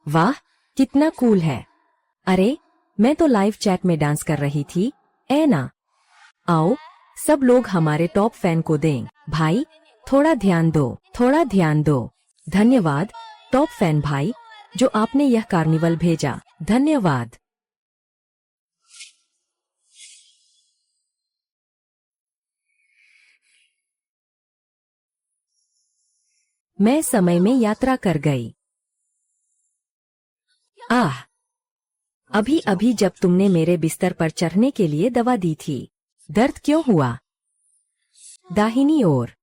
वाह, कितना कूल है। अरे, मैं तो लाइव चैट में डांस कर रही थी। ना, आओ सब लोग हमारे टॉप फैन को दें। भाई, थोड़ा ध्यान दो, थोड़ा ध्यान दो। धन्यवाद टॉप फैन भाई, जो आपने यह कार्निवल भेजा। धन्यवाद। मैं समय में यात्रा कर गई। आह, अभी अभी जब तुमने मेरे बिस्तर पर चढ़ने के लिए दवा दी थी। दर्द क्यों हुआ? दाहिनी ओर।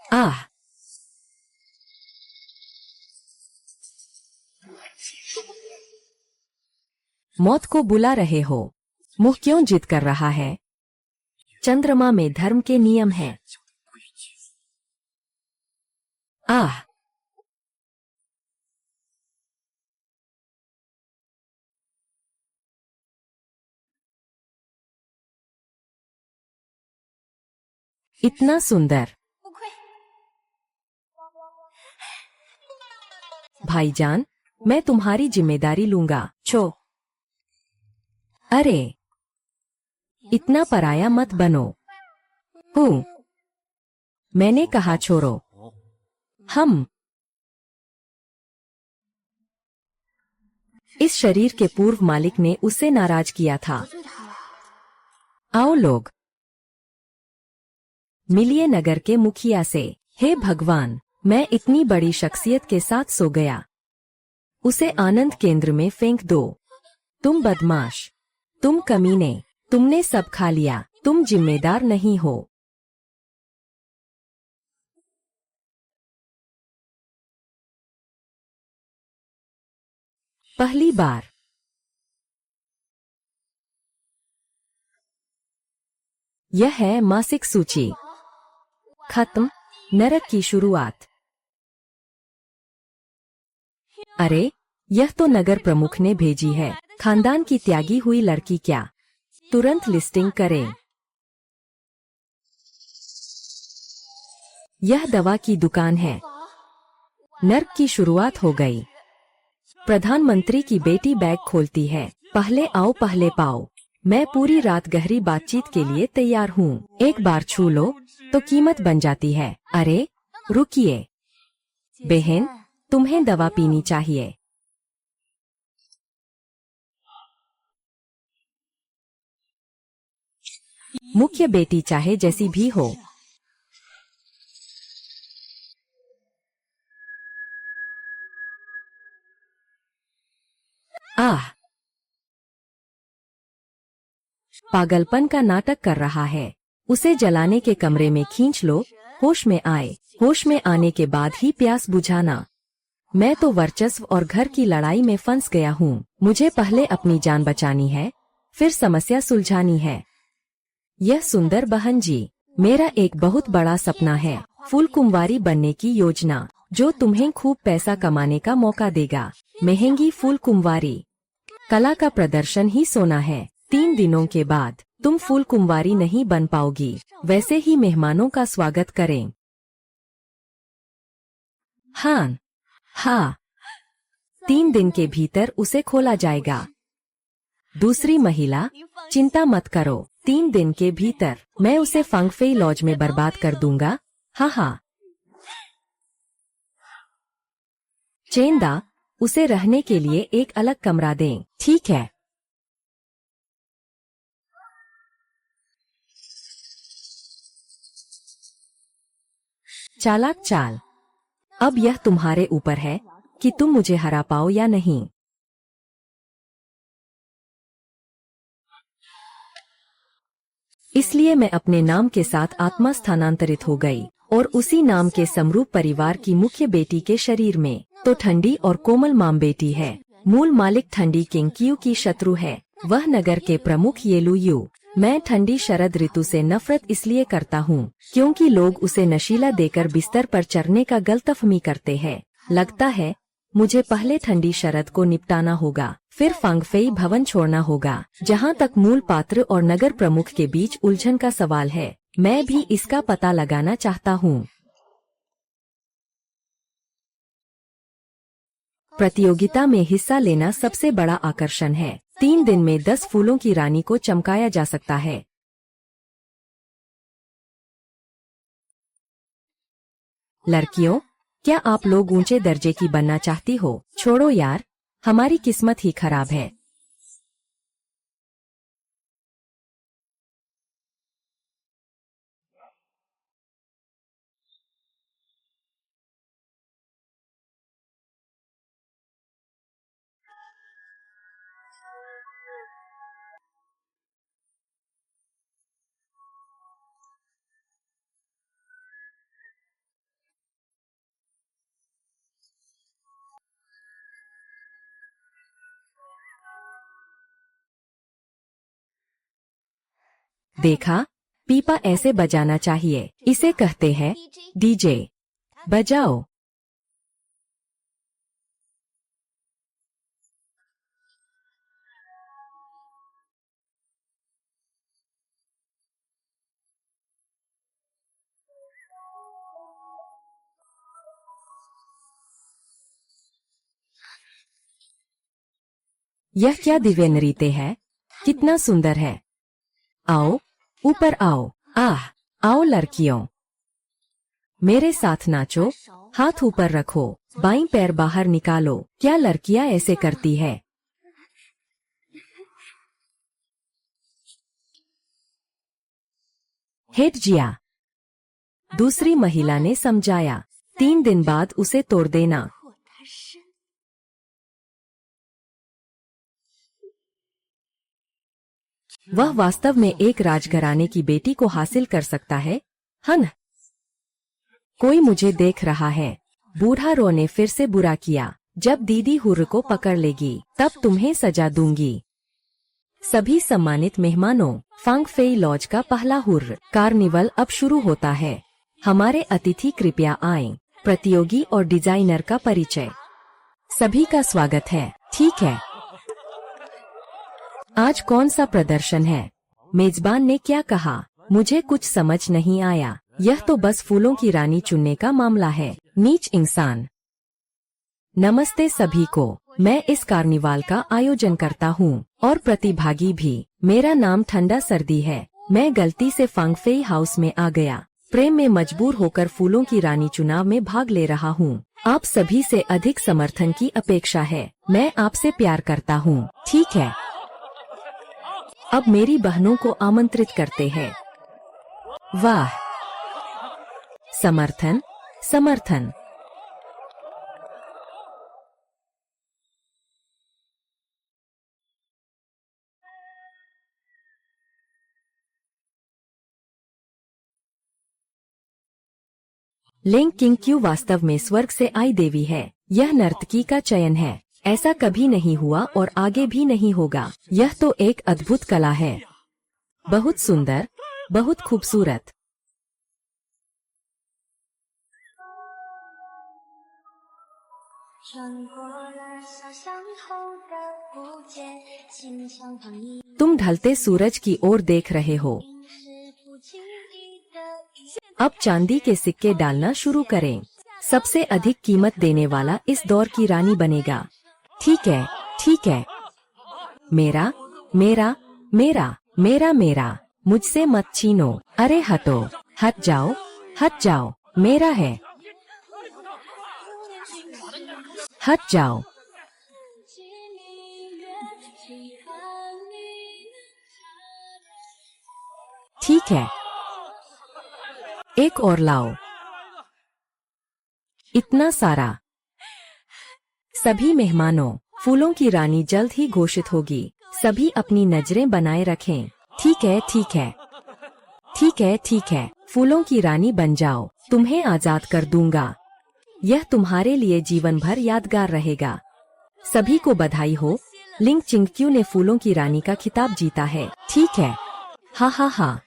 आह, मौत को बुला रहे हो। मुंह क्यों जिद कर रहा है? चंद्रमा में धर्म के नियम हैं। आह, इतना सुंदर। भाईजान, मैं तुम्हारी जिम्मेदारी लूंगा। छो, अरे, इतना पराया मत बनो। हूँ, मैंने कहा छोड़ो। हम इस शरीर के पूर्व मालिक ने उससे नाराज किया था। आओ लोग, मिलिए नगर के मुखिया से। हे भगवान, मैं इतनी बड़ी शख्सियत के साथ सो गया। उसे आनंद केंद्र में फेंक दो। तुम बदमाश, तुम कमीने, तुमने सब खा लिया। तुम जिम्मेदार नहीं हो। पहली बार। यह है मासिक सूची। खत्म। नरक की शुरुआत। अरे, यह तो नगर प्रमुख ने भेजी है। खानदान की त्यागी हुई लड़की क्या? तुरंत लिस्टिंग करें। यह दवा की दुकान है। नर्क की शुरुआत हो गई। प्रधानमंत्री की बेटी बैग खोलती है। पहले आओ पहले पाओ। मैं पूरी रात गहरी बातचीत के लिए तैयार हूँ। एक बार छू लो तो कीमत बन जाती है। अरे, रुकिए बहन, तुम्हें दवा पीनी चाहिए। मुख्य बेटी चाहे जैसी भी हो। आह, पागलपन का नाटक कर रहा है। उसे जलाने के कमरे में खींच लो। होश में आए। होश में आने के बाद ही प्यास बुझाना। मैं तो वर्चस्व और घर की लड़ाई में फंस गया हूँ। मुझे पहले अपनी जान बचानी है, फिर समस्या सुलझानी है। यह सुंदर बहन जी, मेरा एक बहुत बड़ा सपना है। फूल कुंवारी बनने की योजना, जो तुम्हें खूब पैसा कमाने का मौका देगा। महंगी फूल कुंवारी। कला का प्रदर्शन ही सोना है। 3 दिनों के बाद तुम फूल कुंवारी नहीं बन पाओगी। वैसे ही मेहमानों का स्वागत करें। हाँ हाँ, 3 दिन के भीतर उसे खोला जाएगा। दूसरी महिला, चिंता मत करो, 3 दिन के भीतर मैं उसे फंगफेई लॉज में बर्बाद कर दूंगा। हाँ हाँ। चेंदा, उसे रहने के लिए एक अलग कमरा दें। ठीक है। चालाक चाल। अब यह तुम्हारे ऊपर है कि तुम मुझे हरा पाओ या नहीं। इसलिए मैं अपने नाम के साथ आत्मा स्थानांतरित हो गई और उसी नाम के समरूप परिवार की मुख्य बेटी के शरीर में। तो ठंडी और कोमल माम बेटी है। मूल मालिक ठंडी किंग की शत्रु है। वह नगर के प्रमुख येलू यू। मैं ठंडी शरद ऋतु से नफरत इसलिए करता हूँ क्योंकि लोग उसे नशीला देकर बिस्तर पर चढ़ने का गलतफहमी करते हैं। लगता है मुझे पहले ठंडी शरद को निपटाना होगा, फिर फांगफेई भवन छोड़ना होगा। जहाँ तक मूल पात्र और नगर प्रमुख के बीच उलझन का सवाल है, मैं भी इसका पता लगाना चाहता हूँ। प्रतियोगिता में हिस्सा लेना सबसे बड़ा आकर्षण है। 3 दिन में 10 फूलों की रानी को चमकाया जा सकता है। लड़कियों, क्या आप लोग ऊंचे दर्जे की बनना चाहती हो? छोड़ो यार, हमारी किस्मत ही खराब है। देखा, पीपा ऐसे बजाना चाहिए। इसे कहते हैं डीजे। बजाओ। यह क्या दिव्य नृत्य है, कितना सुंदर है। आओ, ऊपर आओ। आह, आओ लड़कियों, मेरे साथ नाचो। हाथ ऊपर रखो, बाईं पैर बाहर निकालो। क्या लड़कियां ऐसे करती है? हिट जिया, दूसरी महिला ने समझाया। 3 दिन बाद उसे तोड़ देना। वह वास्तव में एक राजघराने की बेटी को हासिल कर सकता है। हन, कोई मुझे देख रहा है। बूढ़ा रो ने फिर से बुरा किया। जब दीदी हुर्र को पकड़ लेगी, तब तुम्हें सजा दूंगी। सभी सम्मानित मेहमानों, फांगफेई लॉज का पहला हुर्र कार्निवल अब शुरू होता है। हमारे अतिथि कृपया आएं। प्रतियोगी और डिजाइनर का परिचय। सभी का स्वागत है। ठीक है, आज कौन सा प्रदर्शन है? मेजबान ने क्या कहा? मुझे कुछ समझ नहीं आया। यह तो बस फूलों की रानी चुनने का मामला है। नीच इंसान। नमस्ते सभी को। मैं इस कार्निवाल का आयोजन करता हूँ और प्रतिभागी भी। मेरा नाम ठंडा सर्दी है। मैं गलती से फांगफेई हाउस में आ गया। प्रेम में मजबूर होकर फूलों की रानी चुनाव में भाग ले रहा हूँ। आप सभी से अधिक समर्थन की अपेक्षा है। मैं आपसे प्यार करता हूँ। ठीक है, अब मेरी बहनों को आमंत्रित करते हैं। वाह, समर्थन, समर्थन। लिंग किंग वास्तव में स्वर्ग से आई देवी है। यह नर्तकी का चयन है। ऐसा कभी नहीं हुआ और आगे भी नहीं होगा। यह तो एक अद्भुत कला है। बहुत सुंदर, बहुत खूबसूरत। तुम ढलते सूरज की ओर देख रहे हो। अब चांदी के सिक्के डालना शुरू करें। सबसे अधिक कीमत देने वाला इस दौर की रानी बनेगा। ठीक है, ठीक है। मेरा, मेरा, मेरा, मेरा, मेरा। मुझसे मत छीनो। अरे हटो, हट जाओ, हट जाओ। मेरा है, हट जाओ। ठीक है, एक और लाओ। इतना सारा। सभी मेहमानों, फूलों की रानी जल्द ही घोषित होगी। सभी अपनी नजरें बनाए रखें। ठीक है, ठीक है, ठीक है, ठीक है। फूलों की रानी बन जाओ। तुम्हें आजाद कर दूंगा। यह तुम्हारे लिए जीवन भर यादगार रहेगा। सभी को बधाई हो। लिंग चिंगक्यू ने फूलों की रानी का खिताब जीता है। ठीक है, हा हा हा।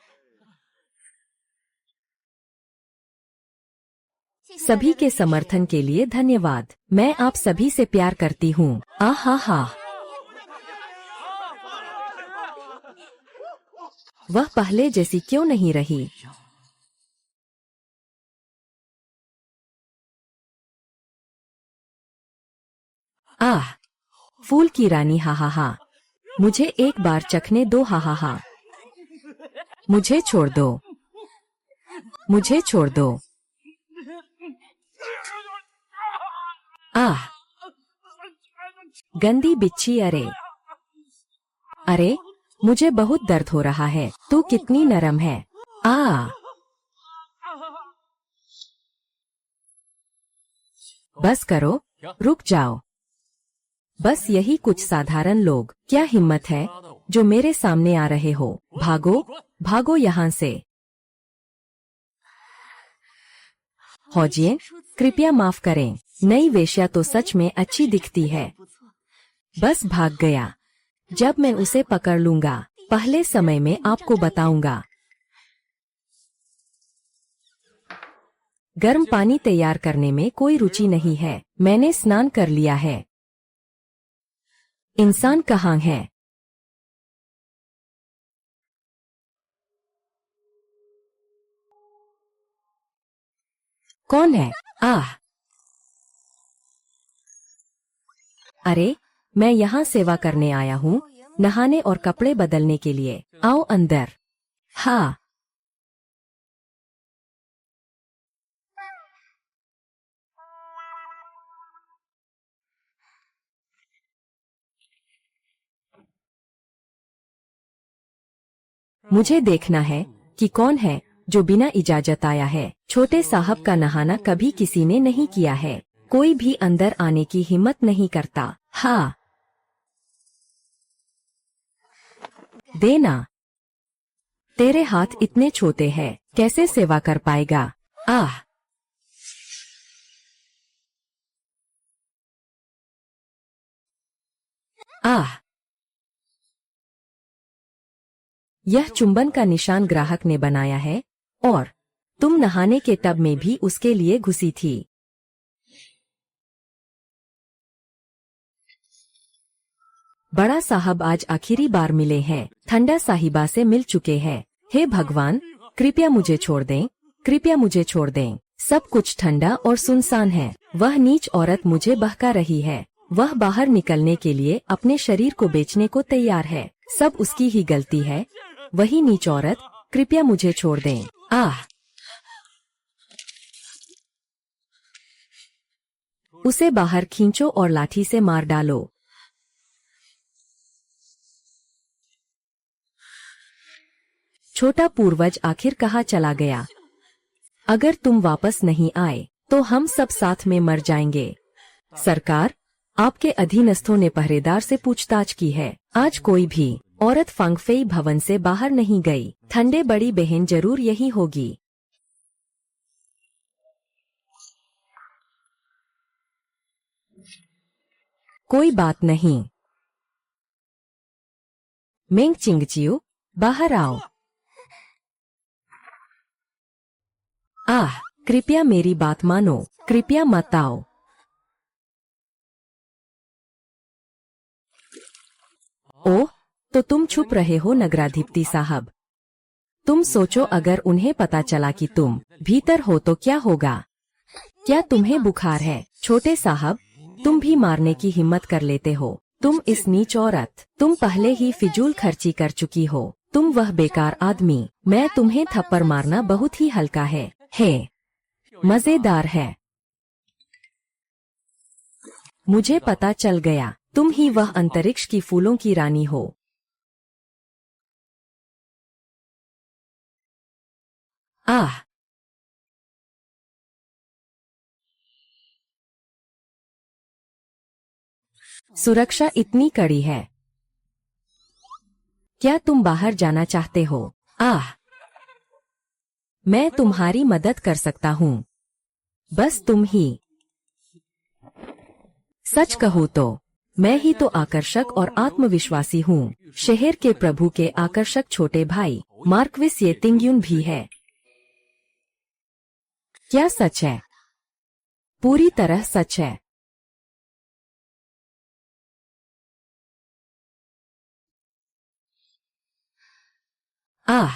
सभी के समर्थन के लिए धन्यवाद। मैं आप सभी से प्यार करती हूँ। आ हा हा। वह पहले जैसी क्यों नहीं रही? आह, फूल की रानी, हा हा हा। मुझे एक बार चखने दो, हा हा हा। मुझे छोड़ दो, मुझे छोड़ दो। आह, गंदी बिच्छी, अरे अरे, मुझे बहुत दर्द हो रहा है। तू कितनी नरम है। आ, बस करो, रुक जाओ। बस यही कुछ साधारण लोग। क्या हिम्मत है जो मेरे सामने आ रहे हो? भागो, भागो यहाँ से। हौजिए, कृपया माफ करें। नई वेश्या तो सच में अच्छी दिखती है। बस भाग गया। जब मैं उसे पकड़ लूंगा, पहले समय में आपको बताऊंगा। गर्म पानी तैयार करने में कोई रुचि नहीं है। मैंने स्नान कर लिया है। इंसान कहाँ है? कौन है? आह, अरे, मैं यहाँ सेवा करने आया हूँ, नहाने और कपड़े बदलने के लिए। आओ अंदर। हाँ, मुझे देखना है कि कौन है जो बिना इजाजत आया है। छोटे साहब का नहाना कभी किसी ने नहीं किया है। कोई भी अंदर आने की हिम्मत नहीं करता। हाँ, देना। तेरे हाथ इतने छोटे हैं, कैसे सेवा कर पाएगा? आह, आह, यह चुंबन का निशान ग्राहक ने बनाया है और तुम नहाने के टब में भी उसके लिए घुसी थी। बड़ा साहब आज आखिरी बार मिले हैं। ठंडा साहिबा से मिल चुके हैं। हे भगवान, कृपया मुझे छोड़ दें, कृपया मुझे छोड़ दें। सब कुछ ठंडा और सुनसान है। वह नीच औरत मुझे बहका रही है। वह बाहर निकलने के लिए अपने शरीर को बेचने को तैयार है। सब उसकी ही गलती है। वही नीच औरत, कृपया मुझे छोड़ दें। आह, उसे बाहर खींचो और लाठी से मार डालो। छोटा पूर्वज आखिर कहाँ चला गया? अगर तुम वापस नहीं आए तो हम सब साथ में मर जाएंगे। सरकार, आपके अधीनस्थों ने पहरेदार से पूछताछ की है। आज कोई भी औरत फंगफेई भवन से बाहर नहीं गई। ठंडे बड़ी बहन जरूर यही होगी। कोई बात नहीं। मेंग चिंगचियो, बाहर आओ। आह, कृपया मेरी बात मानो, कृपया मत आओ। ओह, तो तुम छुप रहे हो नगराधिपति साहब। तुम सोचो अगर उन्हें पता चला कि तुम भीतर हो तो क्या होगा? क्या तुम्हें बुखार है? छोटे साहब, तुम भी मारने की हिम्मत कर लेते हो। तुम इस नीच औरत, तुम पहले ही फिजूल खर्ची कर चुकी हो। तुम वह बेकार आदमी। मैं तुम्हें थप्पड़ मारना बहुत ही हल्का है। हे, मजेदार है। मुझे पता चल गया, तुम ही वह अंतरिक्ष की फूलों की रानी हो। आह, सुरक्षा इतनी कड़ी है। क्या तुम बाहर जाना चाहते हो? आह, मैं तुम्हारी मदद कर सकता हूँ। बस तुम ही। सच कहूँ तो मैं ही तो आकर्षक और आत्मविश्वासी हूँ। शहर के प्रभु के आकर्षक छोटे भाई मार्क्विस ये तिंग्युन भी है। क्या सच है? पूरी तरह सच है। आह,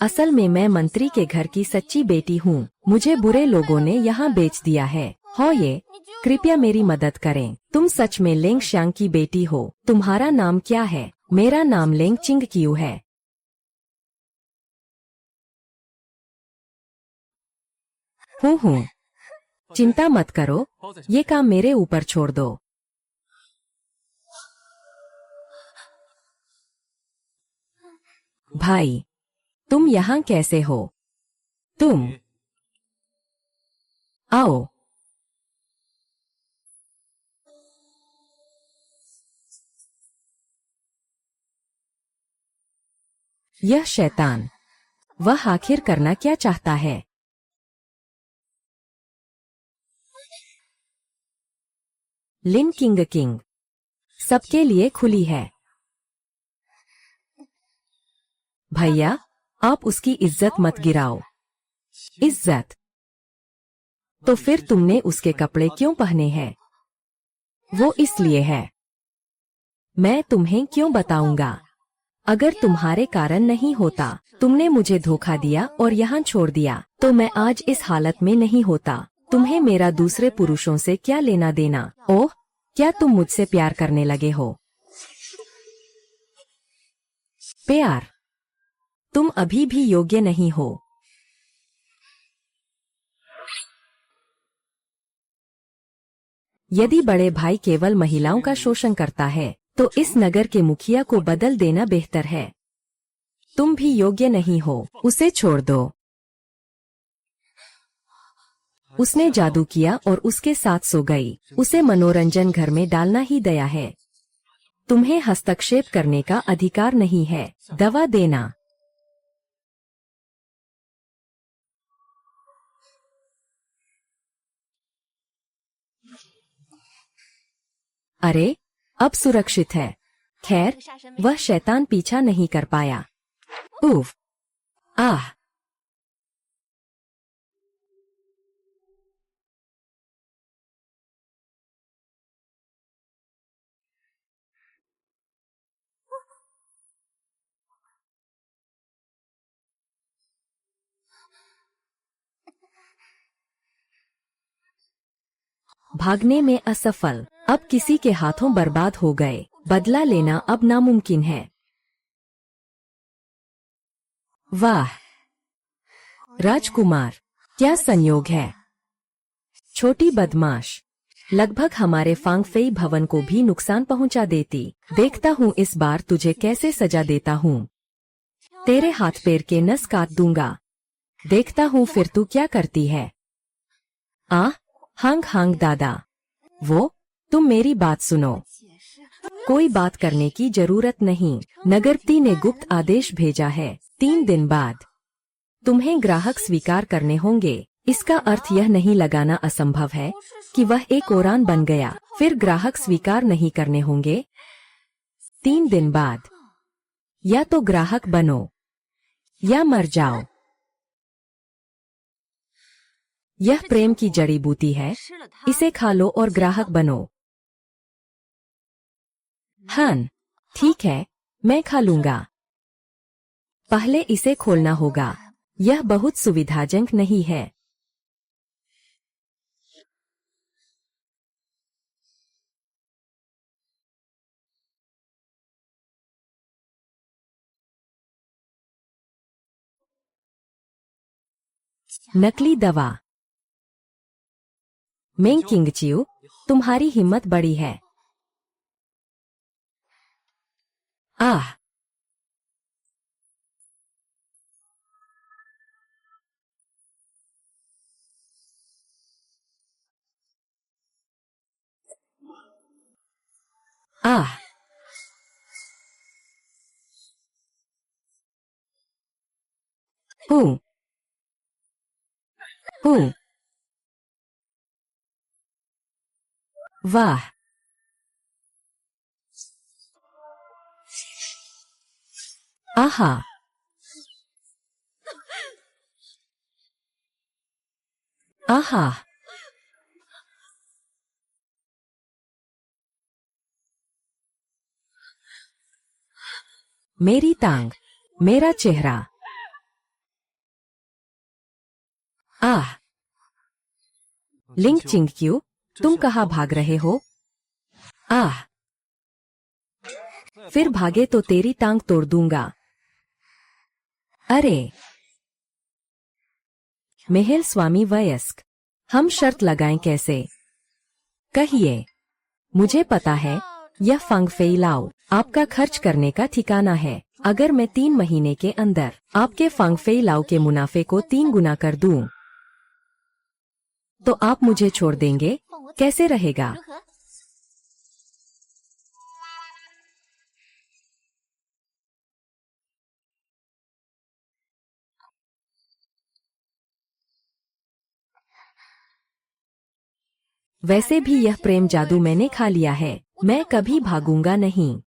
असल में मैं मंत्री के घर की सच्ची बेटी हूँ। मुझे बुरे लोगों ने यहाँ बेच दिया है। हो ये, कृपया मेरी मदद करें। तुम सच में लेंग श्यांग की बेटी हो। तुम्हारा नाम क्या है? मेरा नाम लेंग चिंग कियू है। हूँ। चिंता मत करो, ये काम मेरे ऊपर छोड़ दो। भाई, तुम यहाँ कैसे हो? तुम आओ। यह शैतान, वह आखिर करना क्या चाहता है? लिन किंग किंग सबके लिए खुली है। भैया, आप उसकी इज्जत मत गिराओ। इज्जत? तो फिर तुमने उसके कपड़े क्यों पहने हैं? वो इसलिए है। मैं तुम्हें क्यों बताऊंगा? अगर तुम्हारे कारण नहीं होता, तुमने मुझे धोखा दिया और यहाँ छोड़ दिया, तो मैं आज इस हालत में नहीं होता। तुम्हें मेरा दूसरे पुरुषों से क्या लेना देना? ओह, क्या तुम मुझसे प्यार करने लगे हो? प्यार? तुम अभी भी योग्य नहीं हो। यदि बड़े भाई केवल महिलाओं का शोषण करता है, तो इस नगर के मुखिया को बदल देना बेहतर है। तुम भी योग्य नहीं हो, उसे छोड़ दो। उसने जादू किया और उसके साथ सो गई। उसे मनोरंजन घर में डालना ही दया है। तुम्हें हस्तक्षेप करने का अधिकार नहीं है। दवा देना। अरे, अब सुरक्षित है। खैर, वह शैतान पीछा नहीं कर पाया। उफ, आह। भागने में असफल, अब किसी के हाथों बर्बाद हो गए। बदला लेना अब नामुमकिन है। वाह, राजकुमार, क्या संयोग है। छोटी बदमाश, लगभग हमारे फांगफेई भवन को भी नुकसान पहुंचा देती। देखता हूँ इस बार तुझे कैसे सजा देता हूँ। तेरे हाथ पैर के नस काट दूंगा। देखता हूँ फिर तू क्या करती है। हांग हांग दादा, वो, तुम मेरी बात सुनो। कोई बात करने की जरूरत नहीं। नगरपति ने गुप्त आदेश भेजा है। 3 दिन बाद तुम्हें ग्राहक स्वीकार करने होंगे। इसका अर्थ यह नहीं लगाना असंभव है कि वह एक ओरान बन गया। फिर ग्राहक स्वीकार नहीं करने होंगे। 3 दिन बाद या तो ग्राहक बनो या मर जाओ। यह प्रेम की जड़ी बूटी है। इसे खा लो और ग्राहक बनो। हाँ, ठीक है, मैं खा लूंगा। पहले इसे खोलना होगा। यह बहुत सुविधाजनक नहीं है। नकली दवा। मेंग किंगचियो, तुम्हारी हिम्मत बड़ी है। आह, आह। हूँ, हूँ। वाह, आहा। आहा। मेरी टांग, मेरा चेहरा। आह! लिंग चिंग क्यों? तुम कहाँ भाग रहे हो? आह! फिर भागे तो तेरी टांग तोड़ दूंगा। अरे! मेहल स्वामी वयस्क, हम शर्त लगाएं कैसे? कहिए। मुझे पता है, यह फंग फेई लाओ आपका खर्च करने का ठिकाना है। अगर मैं 3 महीने के अंदर आपके फंग फेई लाओ के मुनाफे को 3 गुना कर दूं, तो आप मुझे छोड़ देंगे? कैसे रहेगा? वैसे भी यह प्रेम जादू मैंने खा लिया है, मैं कभी भागूंगा नहीं।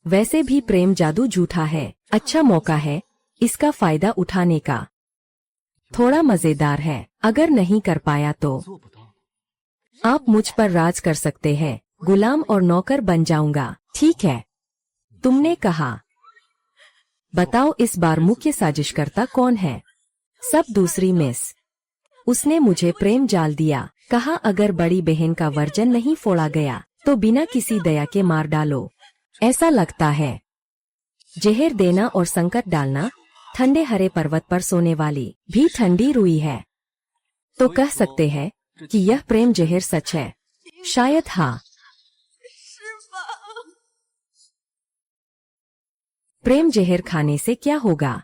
वैसे भी प्रेम जादू झूठा है। अच्छा मौका है इसका फायदा उठाने का। थोड़ा मजेदार है, अगर नहीं कर पाया तो आप मुझ पर राज कर सकते हैं, गुलाम और नौकर बन जाऊंगा। ठीक है, तुमने कहा। बताओ इस बार मुख्य साजिशकर्ता कौन है? सब दूसरी मिस। उसने मुझे प्रेम जाल दिया। कहा अगर बड़ी बहन का वर्जन नहीं फोड़ा गया तो बिना किसी दया के मार डालो। ऐसा लगता है जहर देना और संकट डालना। ठंडे हरे पर्वत पर सोने वाली भी ठंडी रुई है। तो कह सकते हैं कि यह प्रेम जहर सच है। शायद हाँ। प्रेम जहर खाने से क्या होगा?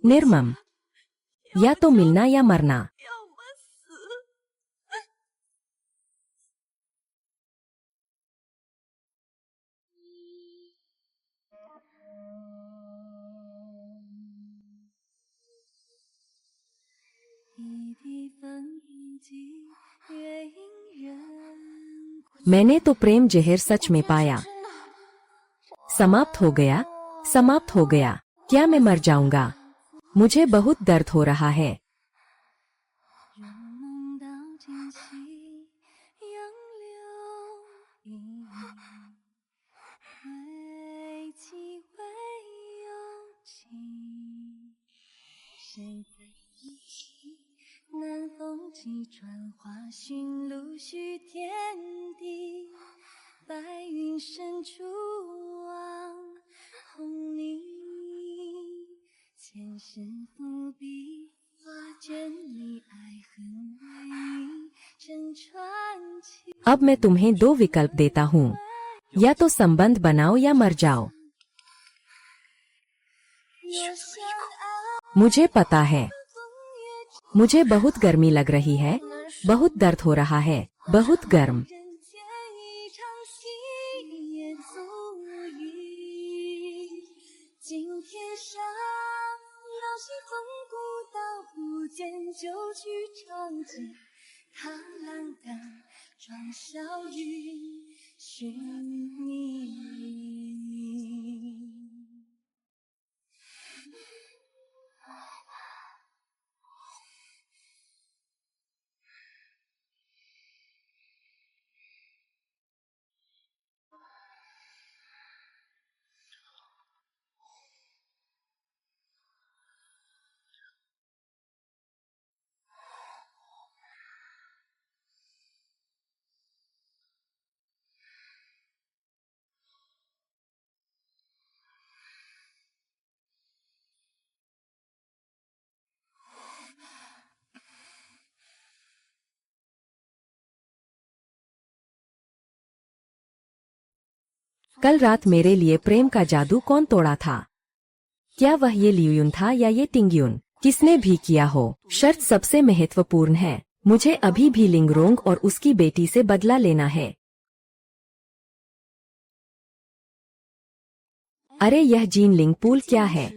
निर्मम। या तो मिलना या मरना। मैंने तो प्रेम जहर सच में पाया। समाप्त हो गया, समाप्त हो गया। क्या मैं मर जाऊंगा? मुझे बहुत दर्द हो रहा है। अब मैं तुम्हें 2 विकल्प देता हूँ, या तो संबंध बनाओ या मर जाओ। मुझे पता है, मुझे बहुत गर्मी लग रही है, बहुत दर्द हो रहा है, बहुत गर्म। कल रात मेरे लिए प्रेम का जादू कौन तोड़ा था? क्या वह ये लियुन था या ये टिंगयुन? किसने भी किया हो, शर्त सबसे महत्वपूर्ण है। मुझे अभी भी लिंगरोंग और उसकी बेटी से बदला लेना है। अरे यह जीन लिंग पूल क्या है?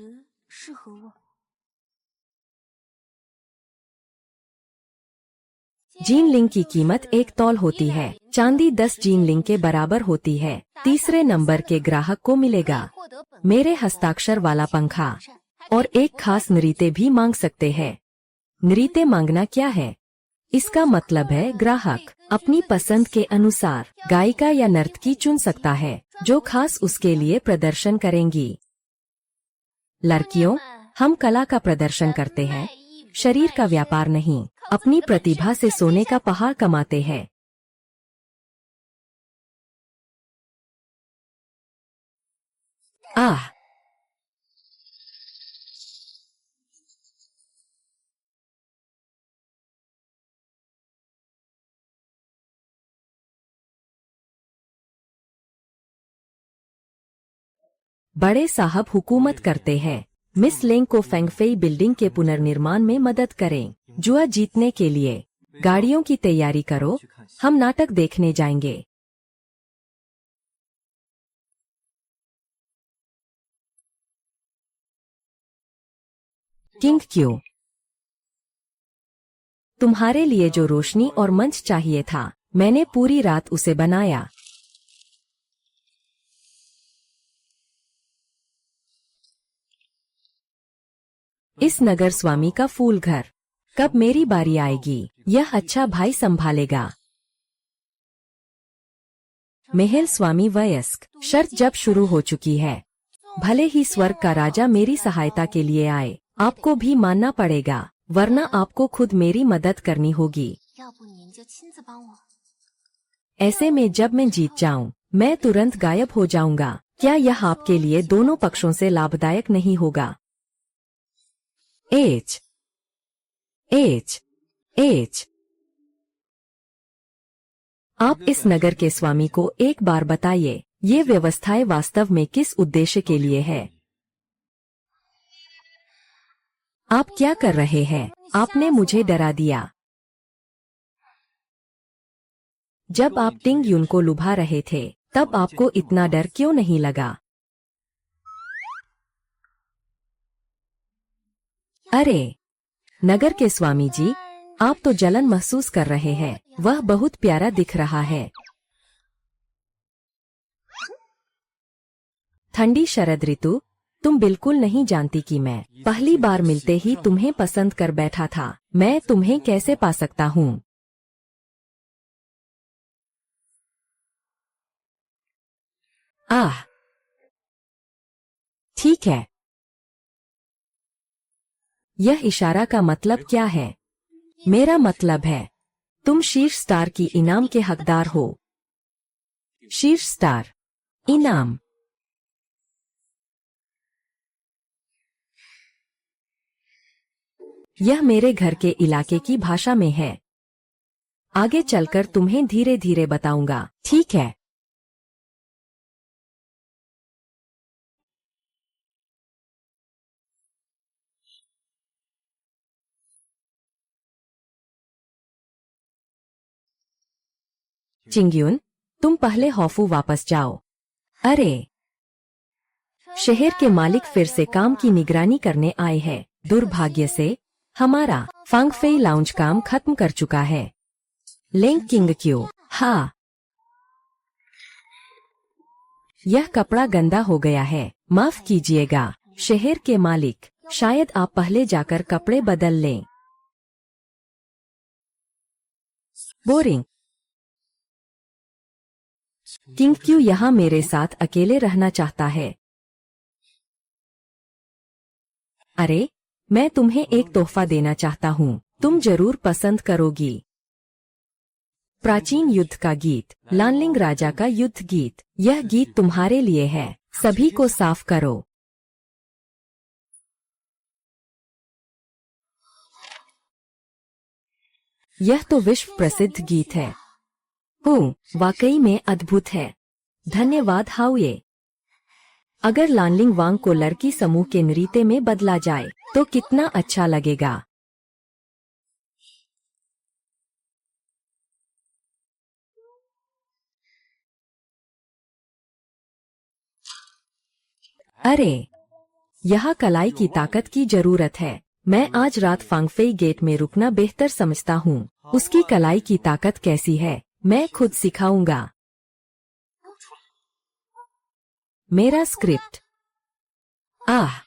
जीन लिंग की कीमत 1 तौल होती है। चांदी 10 जीन लिंग के बराबर होती है। तीसरे नंबर के ग्राहक को मिलेगा मेरे हस्ताक्षर वाला पंखा और एक खास नृत्य भी मांग सकते हैं। नृत्य मांगना क्या है? इसका मतलब है ग्राहक अपनी पसंद के अनुसार गायिका या नर्तकी चुन सकता है जो खास उसके लिए प्रदर्शन करेंगी। लड़कियों, हम कला का प्रदर्शन करते हैं, शरीर का व्यापार नहीं। अपनी प्रतिभा से सोने का पहाड़ कमाते हैं। आह, बड़े साहब हुकूमत करते हैं। मिस लेंग को फेंगफेई बिल्डिंग के पुनर्निर्माण में मदद करें। जुआ जीतने के लिए गाड़ियों की तैयारी करो, हम नाटक देखने जाएंगे। किंग क्यों? तुम्हारे लिए जो रोशनी और मंच चाहिए था, मैंने पूरी रात उसे बनाया। इस नगर स्वामी का फूल घर, कब मेरी बारी आएगी? यह अच्छा भाई संभालेगा। महल स्वामी वयस्क, शर्त जब शुरू हो चुकी है, भले ही स्वर्ग का राजा मेरी सहायता के लिए आए, आपको भी मानना पड़ेगा, वरना आपको खुद मेरी मदद करनी होगी। ऐसे में जब मैं जीत जाऊं, मैं तुरंत गायब हो जाऊंगा। क्या यह आपके लिए दोनों पक्षों से लाभदायक नहीं होगा? एच एच एच आप इस नगर के स्वामी को एक बार बताइए, ये व्यवस्थाएं वास्तव में किस उद्देश्य के लिए है? आप क्या कर रहे हैं? आपने मुझे डरा दिया। जब आप टिंग युन को लुभा रहे थे, तब आपको इतना डर क्यों नहीं लगा? अरे, नगर के स्वामी जी, आप तो जलन महसूस कर रहे हैं। वह बहुत प्यारा दिख रहा है। ठंडी शरद ऋतु, तुम बिल्कुल नहीं जानती कि मैं पहली बार मिलते ही तुम्हें पसंद कर बैठा था। मैं तुम्हें कैसे पा सकता हूँ? आह, ठीक है। यह इशारा का मतलब क्या है? मेरा मतलब है, तुम शीर्ष स्टार की इनाम के हकदार हो। शीर्ष स्टार इनाम। यह मेरे घर के इलाके की भाषा में है। आगे चलकर तुम्हें धीरे धीरे बताऊंगा, ठीक है? चिंग्युन, तुम पहले हॉफू वापस जाओ। अरे, शहर के मालिक फिर से काम की निगरानी करने आए हैं। दुर्भाग्य से हमारा फांगफेई लाउंज काम खत्म कर चुका है। लेंग किंग क्यों? हाँ, यह कपड़ा गंदा हो गया है। माफ कीजिएगा शहर के मालिक, शायद आप पहले जाकर कपड़े बदल लें। बोरिंग। किंग क्यों यहाँ मेरे साथ अकेले रहना चाहता है? अरे, मैं तुम्हें एक तोहफा देना चाहता हूँ, तुम जरूर पसंद करोगी। प्राचीन युद्ध का गीत, लानलिंग राजा का युद्ध गीत। यह गीत तुम्हारे लिए है। सभी को साफ करो। यह तो विश्व प्रसिद्ध गीत है। वाकई में अद्भुत है। धन्यवाद हाउए। अगर लानलिंग वांग को लड़की समूह के नृत्य में बदला जाए तो कितना अच्छा लगेगा। अरे, यहाँ कलाई की ताकत की जरूरत है। मैं आज रात फांगफेई गेट में रुकना बेहतर समझता हूँ। उसकी कलाई की ताकत कैसी है, मैं खुद सिखाऊंगा। मेरा स्क्रिप्ट। आह,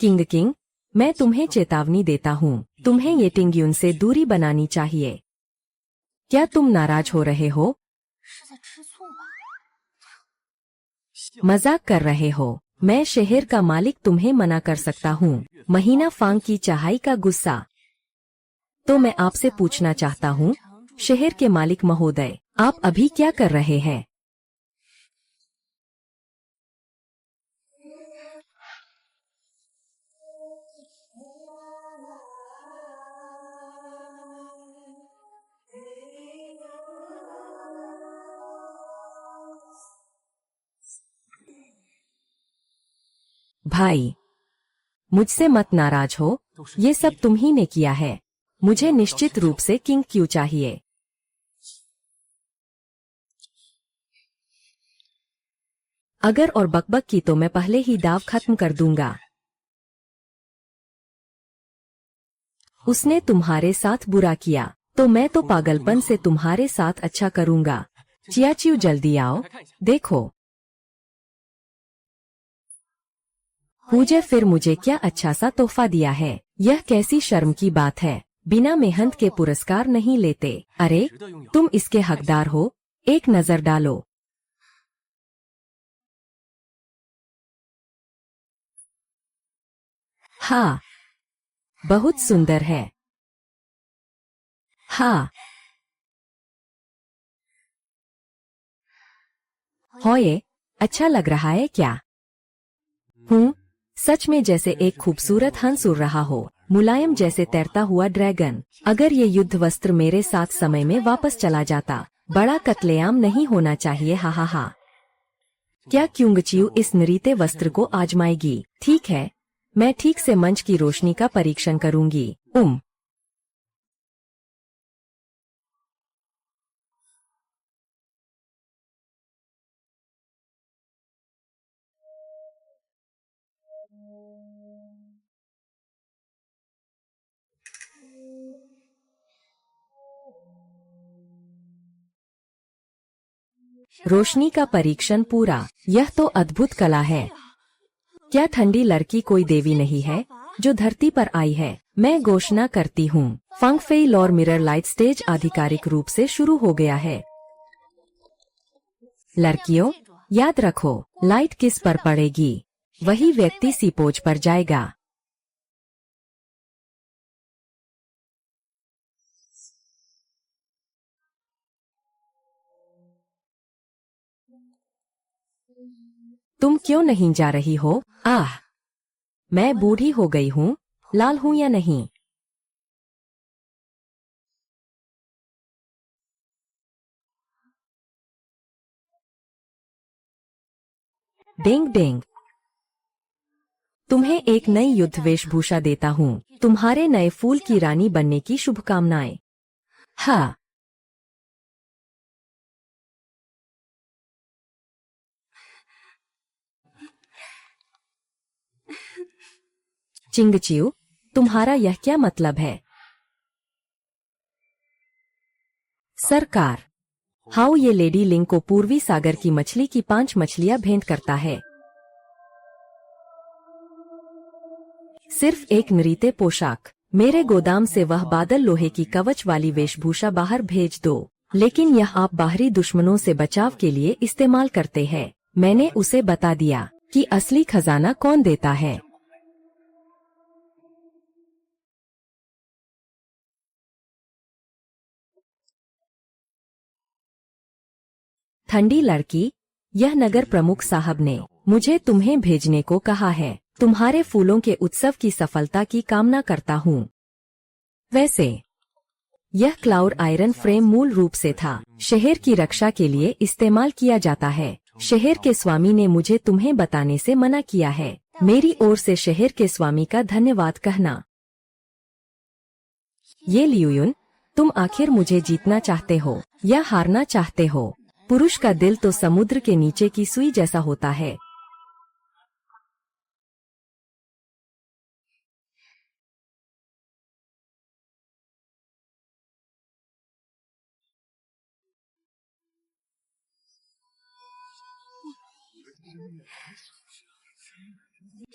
किंग किंग, मैं तुम्हें चेतावनी देता हूँ, तुम्हें ये टिंग्यून से दूरी बनानी चाहिए। क्या तुम नाराज हो रहे हो? मजाक कर रहे हो? मैं शहर का मालिक तुम्हें मना कर सकता हूँ। महीना फांग की चाहाई का गुस्सा। तो मैं आपसे पूछना चाहता हूँ, शहर के मालिक महोदय, आप अभी क्या कर रहे हैं? भाई, मुझसे मत नाराज हो, ये सब तुम ही ने किया है। मुझे निश्चित रूप से किंग क्यों चाहिए। अगर और बकबक की तो मैं पहले ही दाव खत्म कर दूंगा। उसने तुम्हारे साथ बुरा किया, तो मैं तो पागलपन से तुम्हारे साथ अच्छा करूंगा। चियाचियो जल्दी आओ, देखो पूजे फिर मुझे क्या अच्छा सा तोहफा दिया है। यह कैसी शर्म की बात है, बिना मेहनत के पुरस्कार नहीं लेते। अरे, तुम इसके हकदार हो, एक नजर डालो। हाँ, बहुत सुंदर है। हाँ, हो ये अच्छा लग रहा है क्या? हूँ, सच में जैसे एक खूबसूरत हंस उड़ रहा हो, मुलायम जैसे तैरता हुआ ड्रैगन। अगर ये युद्ध वस्त्र मेरे साथ समय में वापस चला जाता, बड़ा कत्लेआम नहीं होना चाहिए। हा हा हा। क्या क्यूंगचियू इस नरीते वस्त्र को आजमाएगी? ठीक है, मैं ठीक से मंच की रोशनी का परीक्षण करूंगी। रोशनी का परीक्षण पूरा। यह तो अद्भुत कला है। क्या ठंडी लड़की कोई देवी नहीं है जो धरती पर आई है? मैं घोषणा करती हूँ, फंग फेई लॉर मिरर लाइट स्टेज आधिकारिक रूप से शुरू हो गया है। लड़कियों, याद रखो, लाइट किस पर पड़ेगी, वही व्यक्ति सीपोज पर जाएगा। तुम क्यों नहीं जा रही हो? आह, मैं बूढ़ी हो गई हूँ, लाल हूँ या नहीं? डेंग डेंग, तुम्हें एक नई युद्ध वेशभूषा देता हूँ। तुम्हारे नए फूल की रानी बनने की शुभकामनाएं। हाँ, चिंगचियू, तुम्हारा यह क्या मतलब है? सरकार, हाउ ये लेडी लिंग को पूर्वी सागर की मछली की 5 मछलियां भेंट करता है। सिर्फ एक नृत्य पोशाक। मेरे गोदाम से वह बादल लोहे की कवच वाली वेशभूषा बाहर भेज दो। लेकिन यह आप बाहरी दुश्मनों से बचाव के लिए इस्तेमाल करते हैं। मैंने उसे बता दिया कि असली खजाना कौन देता है। ठंडी लड़की, यह नगर प्रमुख साहब ने मुझे तुम्हें भेजने को कहा है। तुम्हारे फूलों के उत्सव की सफलता की कामना करता हूँ। वैसे यह क्लाउड आयरन फ्रेम मूल रूप से था, शहर की रक्षा के लिए इस्तेमाल किया जाता है। शहर के स्वामी ने मुझे तुम्हें बताने से मना किया है। मेरी ओर से शहर के स्वामी का धन्यवाद कहना। ये लियुन, तुम आखिर मुझे जीतना चाहते हो या हारना चाहते हो? पुरुष का दिल तो समुद्र के नीचे की सुई जैसा होता है।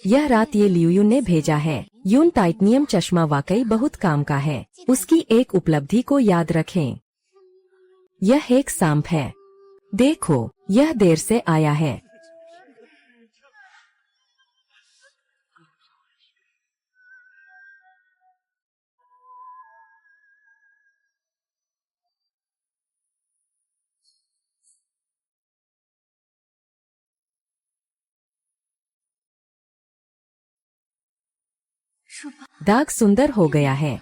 यह रात ये लियूयुन ने भेजा है। यून टाइटेनियम चश्मा वाकई बहुत काम का है। उसकी एक उपलब्धि को याद रखें। यह एक सांप है। देखो, यह देर से आया है। दाग सुंदर हो गया है।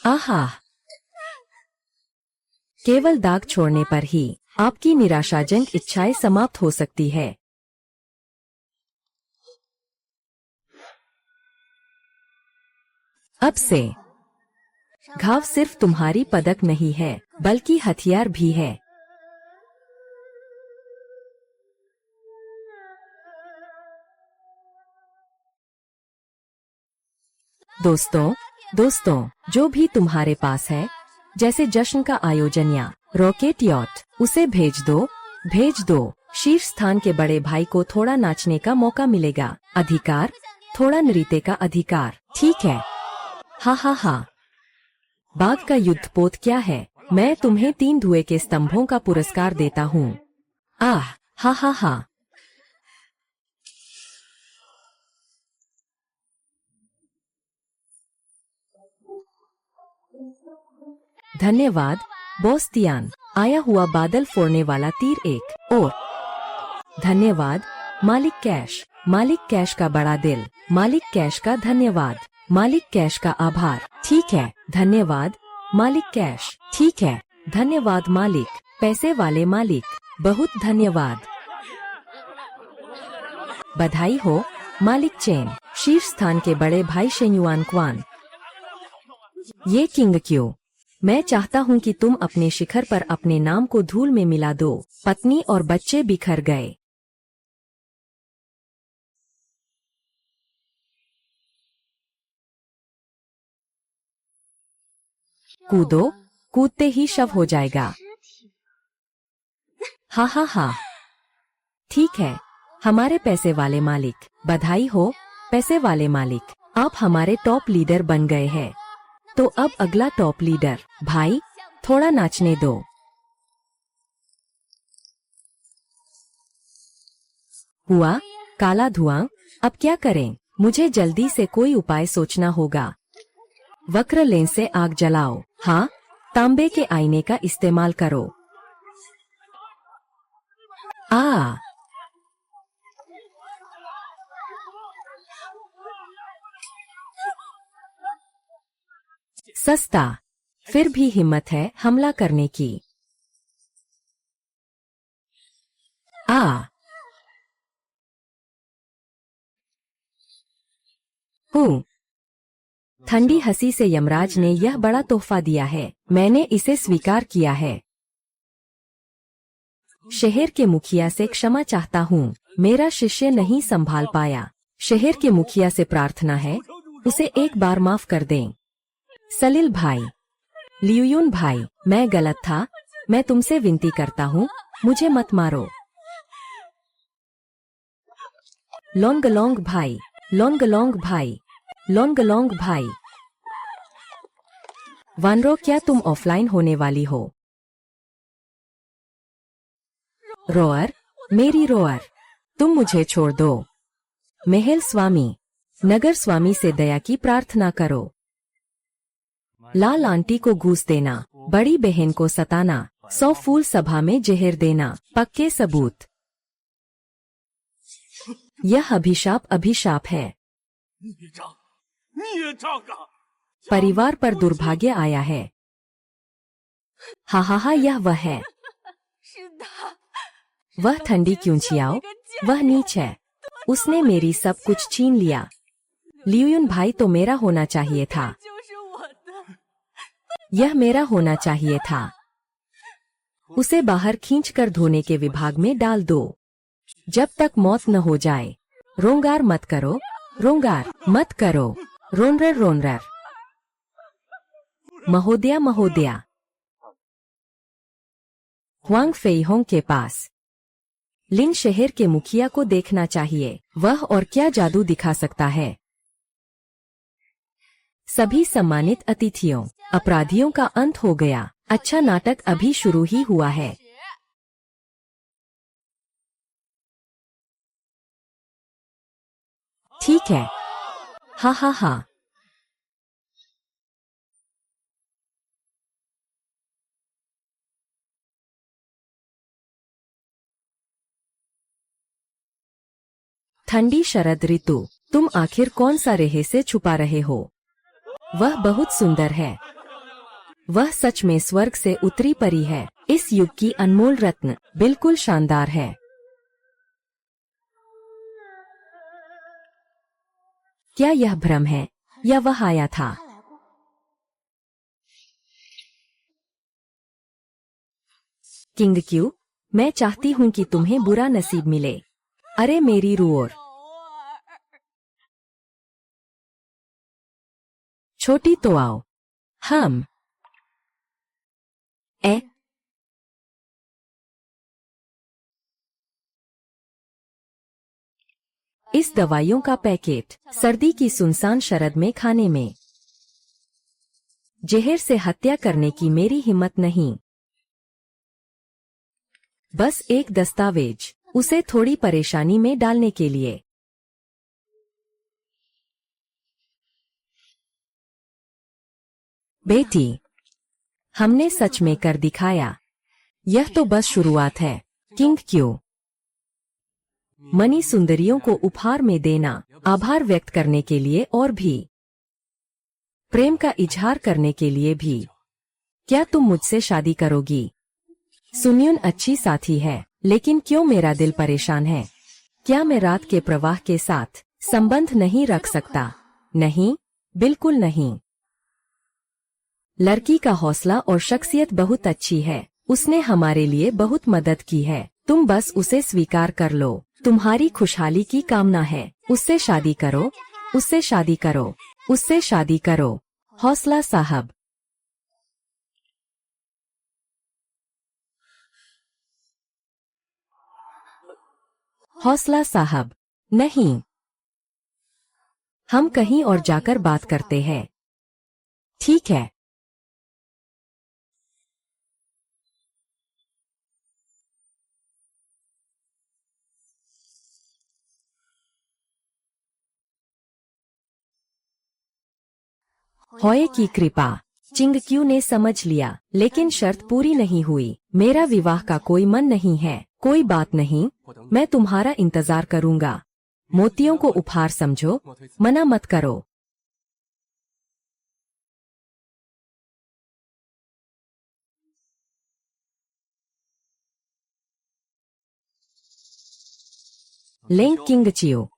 आहा! केवल दाग छोड़ने पर ही आपकी निराशाजनक इच्छाएं समाप्त हो सकती है। अब से घाव सिर्फ तुम्हारी पदक नहीं है, बल्कि हथियार भी है। दोस्तों, जो भी तुम्हारे पास है, जैसे जश्न का आयोजन या रॉकेट यॉट, उसे भेज दो। शीर्ष स्थान के बड़े भाई को थोड़ा नाचने का मौका मिलेगा। अधिकार, थोड़ा नृत्य का अधिकार, ठीक है? हा। बाघ का युद्धपोत क्या है? मैं तुम्हें 3 धुएं के स्तंभों का पुरस्कार देता हूँ। आह, हा। धन्यवाद बोस्तियान। आया हुआ बादल फोड़ने वाला तीर एक और। धन्यवाद मालिक कैश का बड़ा दिल। मालिक कैश का धन्यवाद। मालिक कैश का आभार। ठीक है, धन्यवाद मालिक कैश। ठीक है, धन्यवाद मालिक। पैसे वाले मालिक, बहुत धन्यवाद। बधाई हो मालिक चेन। शीर्ष स्थान के बड़े भाई शेन्युआन क्वान। ये किंग क्यों? मैं चाहता हूँ कि तुम अपने शिखर पर अपने नाम को धूल में मिला दो। पत्नी और बच्चे बिखर गए। कूदते ही शव हो जाएगा। हा। ठीक है, हमारे पैसे वाले मालिक। बधाई हो पैसे वाले मालिक, आप हमारे टॉप लीडर बन गए हैं। तो अब अगला टॉप लीडर, भाई थोड़ा नाचने दो। हुआ काला धुआं। अब क्या करें? मुझे जल्दी से कोई उपाय सोचना होगा। वक्र लेंस से आग जलाओ। हाँ, तांबे के आईने का इस्तेमाल करो। सस्ता, फिर भी हिम्मत है हमला करने की। हूँ। ठंडी हंसी से यमराज ने यह बड़ा तोहफा दिया है। मैंने इसे स्वीकार किया है। शहर के मुखिया से क्षमा चाहता हूँ। मेरा शिष्य नहीं संभाल पाया। शहर के मुखिया से प्रार्थना है, उसे एक बार माफ कर दें। सलिल भाई, लियूयुन भाई, मैं गलत था। मैं तुमसे विनती करता हूँ, मुझे मत मारो। लोंगलोंग भाई। वानरो, क्या तुम ऑफलाइन होने वाली हो? रोअर, मेरी रोअर, तुम मुझे छोड़ दो। महल स्वामी, नगर स्वामी से दया की प्रार्थना करो। लाल आंटी को घूस देना, बड़ी बहन को सताना, 100 फूल सभा में जहर देना, पक्के सबूत। यह अभिशाप है। परिवार पर दुर्भाग्य आया है। हा, यह वह है। वह ठंडी क्यों चियाओ? वह नीच है। उसने मेरी सब कुछ छीन लिया। लियूयुन भाई तो मेरा होना चाहिए था। यह मेरा होना चाहिए था। उसे बाहर खींचकर धोने के विभाग में डाल दो, जब तक मौत न हो जाए। रोंगार मत करो। रोनरर। महोदया। हुआंग फेईहोंग के पास। लिन शहर के मुखिया को देखना चाहिए, वह और क्या जादू दिखा सकता है। सभी सम्मानित अतिथियों, अपराधियों का अंत हो गया। अच्छा नाटक अभी शुरू ही हुआ है। ठीक है। हा हा हा। ठंडी शरद ऋतु, तुम आखिर कौन सा रेहे से छुपा रहे हो? वह बहुत सुंदर है। वह सच में स्वर्ग से उतरी परी है। इस युग की अनमोल रत्न, बिल्कुल शानदार है। क्या यह भ्रम है या वह आया था? किंग क्यू, मैं चाहती हूँ कि तुम्हें बुरा नसीब मिले। अरे मेरी रूह, छोटी तो आओ। हम ए इस दवाइयों का पैकेट सर्दी की सुनसान शरद में खाने में। जहर से हत्या करने की मेरी हिम्मत नहीं। बस एक दस्तावेज, उसे थोड़ी परेशानी में डालने के लिए। बेटी, हमने सच में कर दिखाया। यह तो बस शुरुआत है। किंग क्यू, मनी सुंदरियों को उपहार में देना, आभार व्यक्त करने के लिए और भी प्रेम का इजहार करने के लिए भी। क्या तुम मुझसे शादी करोगी? सुनियुन अच्छी साथी है, लेकिन क्यों मेरा दिल परेशान है? क्या मैं रात के प्रवाह के साथ संबंध नहीं रख सकता? नहीं, बिल्कुल नहीं। लड़की का हौसला और शख्सियत बहुत अच्छी है। उसने हमारे लिए बहुत मदद की है। तुम बस उसे स्वीकार कर लो। तुम्हारी खुशहाली की कामना है। उससे शादी करो, उससे शादी करो, उससे शादी करो। हौसला साहब। हौसला साहब, नहीं। हम कहीं और जाकर बात करते हैं। ठीक है। होए की कृपा। चिंग क्यू ने समझ लिया, लेकिन शर्त पूरी नहीं हुई। मेरा विवाह का कोई मन नहीं है। कोई बात नहीं, मैं तुम्हारा इंतजार करूंगा। मोतियों को उपहार समझो, मना मत करो। लेंग किंग चियो।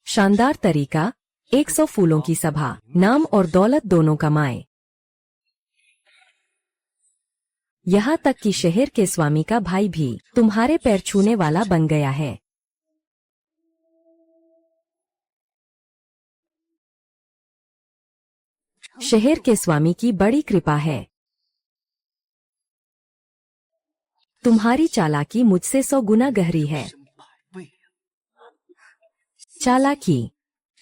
शानदार तरीका। 100 फूलों की सभा, नाम और दौलत दोनों कमाए। यहाँ तक कि शहर के स्वामी का भाई भी तुम्हारे पैर छूने वाला बन गया है। शहर के स्वामी की बड़ी कृपा है। तुम्हारी चालाकी मुझसे 100 गुना गहरी है। चालाकी?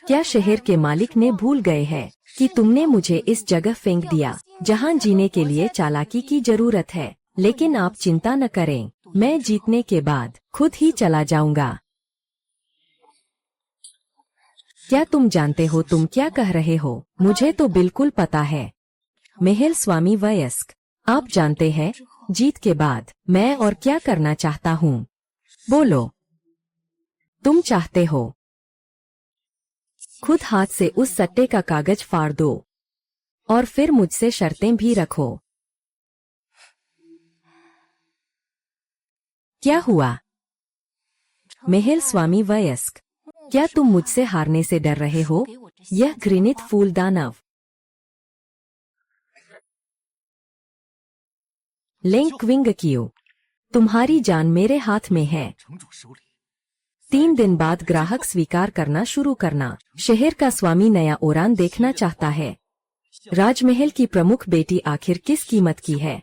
क्या शहर के मालिक ने भूल गए हैं कि तुमने मुझे इस जगह फेंक दिया जहां जीने के लिए चालाकी की जरूरत है? लेकिन आप चिंता न करें, मैं जीतने के बाद खुद ही चला जाऊंगा। क्या तुम जानते हो तुम क्या कह रहे हो? मुझे तो बिल्कुल पता है। महल स्वामी वयस्क, आप जानते हैं जीत के बाद मैं और क्या करना चाहता हूँ? बोलो। तुम चाहते हो खुद हाथ से उस सट्टे का कागज फाड़ दो और फिर मुझसे शर्तें भी रखो। क्या हुआ? महल स्वामी वयस्क, क्या तुम मुझसे हारने से डर रहे हो? यह घृणित फूल दानव। लेंग क्विंग कियो, तुम्हारी जान मेरे हाथ में है। 3 दिन बाद ग्राहक स्वीकार करना शुरू करना। शहर का स्वामी नया उड़ान देखना चाहता है। राजमहल की प्रमुख बेटी आखिर किस कीमत की है?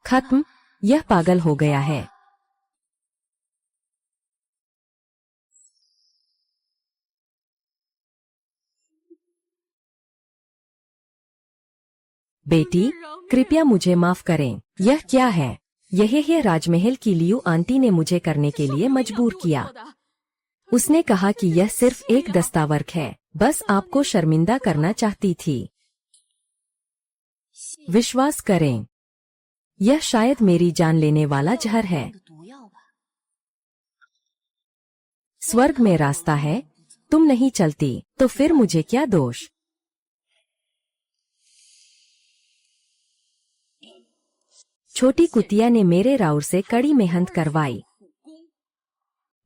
खत्म, यह पागल हो गया है। बेटी, कृपया मुझे माफ करें। यह क्या है? यही है राजमहल की लियू आंटी ने मुझे करने के लिए मजबूर किया। उसने कहा कि यह सिर्फ एक दस्तावेज है, बस आपको शर्मिंदा करना चाहती थी। विश्वास करें, यह शायद मेरी जान लेने वाला जहर है। स्वर्ग में रास्ता है, तुम नहीं चलती तो फिर मुझे क्या दोष? छोटी कुतिया ने मेरे राउर से कड़ी मेहनत करवाई।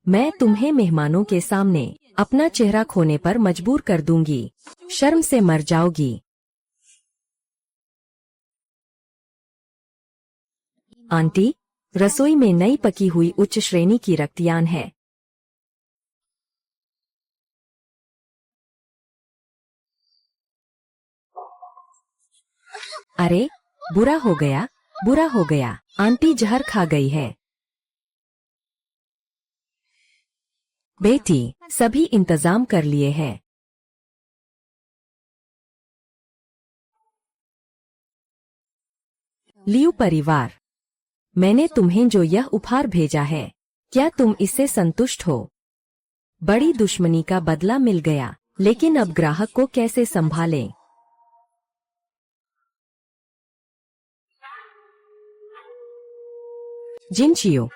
मैं तुम्हें मेहमानों के सामने अपना चेहरा खोने पर मजबूर कर दूंगी। शर्म से मर जाओगी। आंटी, रसोई में नई पकी हुई उच्च श्रेणी की रक्तियान है। अरे, बुरा हो गया, बुरा हो गया। आंटी जहर खा गई है। बेटी, सभी इंतजाम कर लिए हैं। लियू परिवार, मैंने तुम्हें जो यह उपहार भेजा है, क्या तुम इससे संतुष्ट हो? बड़ी दुश्मनी का बदला मिल गया, लेकिन अब ग्राहक को कैसे संभालें? जिनचियो,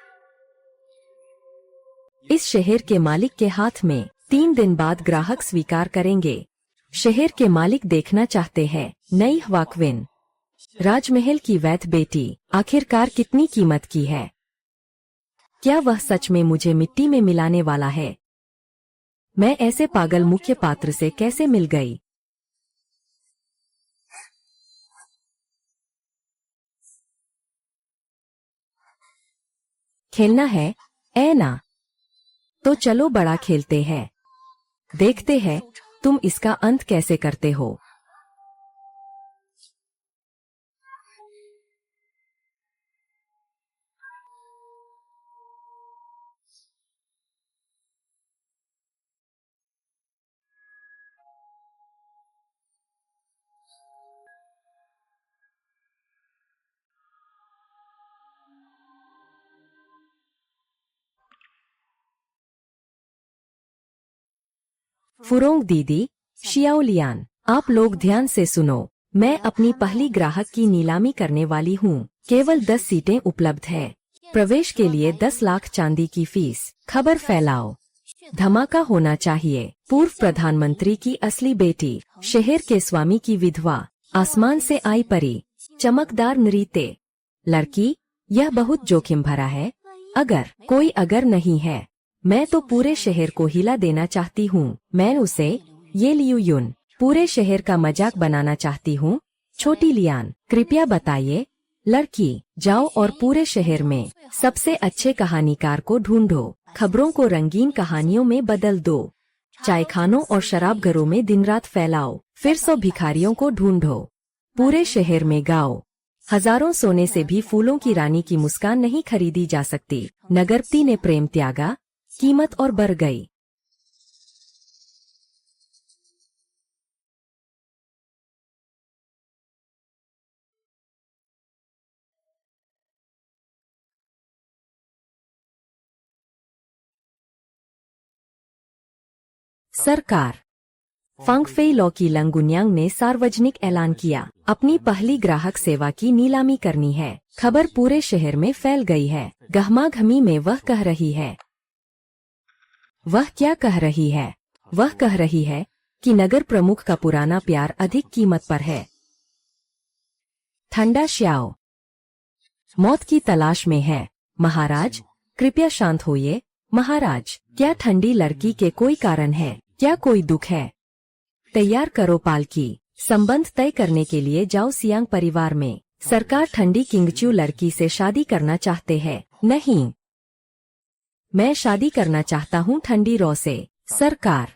इस शहर के मालिक के हाथ में 3 दिन बाद ग्राहक स्वीकार करेंगे। शहर के मालिक देखना चाहते हैं नई हवाकविन। राजमहल की वैध बेटी आखिरकार कितनी कीमत की है? क्या वह सच में मुझे मिट्टी में मिलाने वाला है? मैं ऐसे पागल मुख्य पात्र से कैसे मिल गई? खेलना है, ऐ ना? तो चलो बड़ा खेलते हैं। देखते हैं तुम इसका अंत कैसे करते हो। फुरोंग दीदी, शियाओलियान, आप लोग ध्यान से सुनो। मैं अपनी पहली ग्राहक की नीलामी करने वाली हूँ। केवल 10 सीटें उपलब्ध है। प्रवेश के लिए 10 लाख चांदी की फीस। खबर फैलाओ, धमाका होना चाहिए। पूर्व प्रधानमंत्री की असली बेटी, शहर के स्वामी की विधवा, आसमान से आई परी, चमकदार नृत्य। लड़की, यह बहुत जोखिम भरा है। अगर कोई अगर नहीं है, मैं तो पूरे शहर को हिला देना चाहती हूँ। मैं उसे, ये लियू युन, पूरे शहर का मजाक बनाना चाहती हूँ। छोटी लियान, कृपया बताइए। लड़की, जाओ और पूरे शहर में सबसे अच्छे कहानीकार को ढूंढो। खबरों को रंगीन कहानियों में बदल दो। चायखानों और शराब घरों में दिन रात फैलाओ। फिर 100 भिखारियों को ढूंढो। पूरे शहर में गाओ। हजारों सोने से भी फूलों की रानी की मुस्कान नहीं खरीदी जा सकती। नगरपति ने प्रेम त्यागा, कीमत और बढ़ गई। सरकार, फंगफेई लॉ की लंगुनियांग ने सार्वजनिक ऐलान किया, अपनी पहली ग्राहक सेवा की नीलामी करनी है। खबर पूरे शहर में फैल गई है। गहमागहमी में वह कह रही है। वह क्या कह रही है? वह कह रही है कि नगर प्रमुख का पुराना प्यार अधिक कीमत पर है। ठंडा श्याओ, मौत की तलाश में है। महाराज, कृपया शांत होइए। महाराज, क्या ठंडी लड़की के कोई कारण है? क्या कोई दुख है? तैयार करो पालकी। संबंध तय करने के लिए जाओ सियांग परिवार में। सरकार ठंडी किंगचू लड़की से शादी करना चाहते हैं। नहीं, मैं शादी करना चाहता हूँ ठंडी रॉ से। सरकार,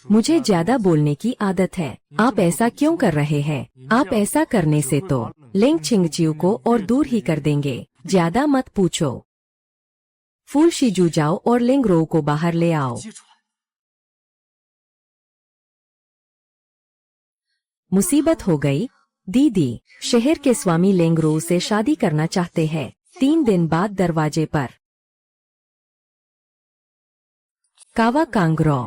मुझे ज्यादा बोलने की आदत है। आप ऐसा क्यों कर रहे हैं? आप ऐसा करने से तो लिंग छिंगचियो को और दूर ही कर देंगे। ज्यादा मत पूछो। फूल शिजू जाओ और लिंग रो को बाहर ले आओ। मुसीबत हो गई दीदी। शहर के स्वामी लेंगरो से शादी करना चाहते हैं। 3 दिन बाद दरवाजे पर कावा कांगरो।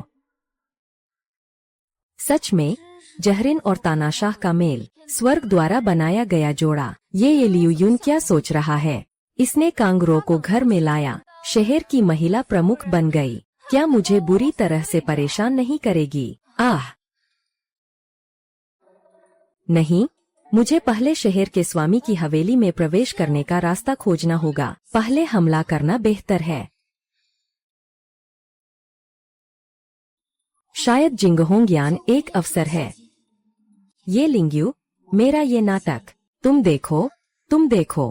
सच में जहरिन और तानाशाह का मेल, स्वर्ग द्वारा बनाया गया जोड़ा। ये लियू युन क्या सोच रहा है? इसने कांगरो को घर में लाया। शहर की महिला प्रमुख बन गई। क्या मुझे बुरी तरह से परेशान नहीं करेगी? आह नहीं, मुझे पहले शहर के स्वामी की हवेली में प्रवेश करने का रास्ता खोजना होगा। पहले हमला करना बेहतर है। शायद जिंगहोंग्यान एक अवसर है। ये लिंग्यू, मेरा ये नाटक तुम देखो, तुम देखो।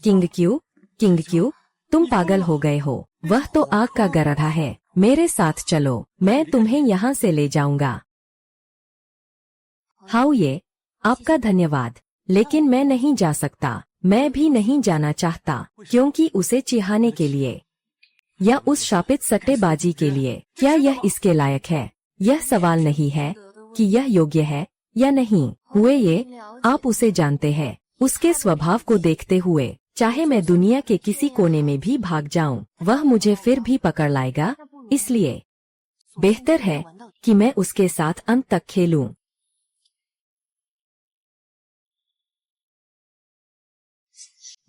किंग क्यू, तुम पागल हो गए हो। वह तो आग का गरहा है। मेरे साथ चलो, मैं तुम्हें यहाँ से ले जाऊंगा। हाउ ये, आपका धन्यवाद, लेकिन मैं नहीं जा सकता। मैं भी नहीं जाना चाहता, क्योंकि उसे चिढ़ाने के लिए या उस शापित सट्टेबाजी के लिए। क्या यह इसके लायक है? यह सवाल नहीं है कि यह योग्य है या नहीं। हुए ये, आप उसे जानते हैं। उसके स्वभाव को देखते हुए, चाहे मैं दुनिया के किसी कोने में भी भाग जाऊं, वह मुझे फिर भी पकड़ लाएगा। इसलिए बेहतर है कि मैं उसके साथ अंत तक खेलूं।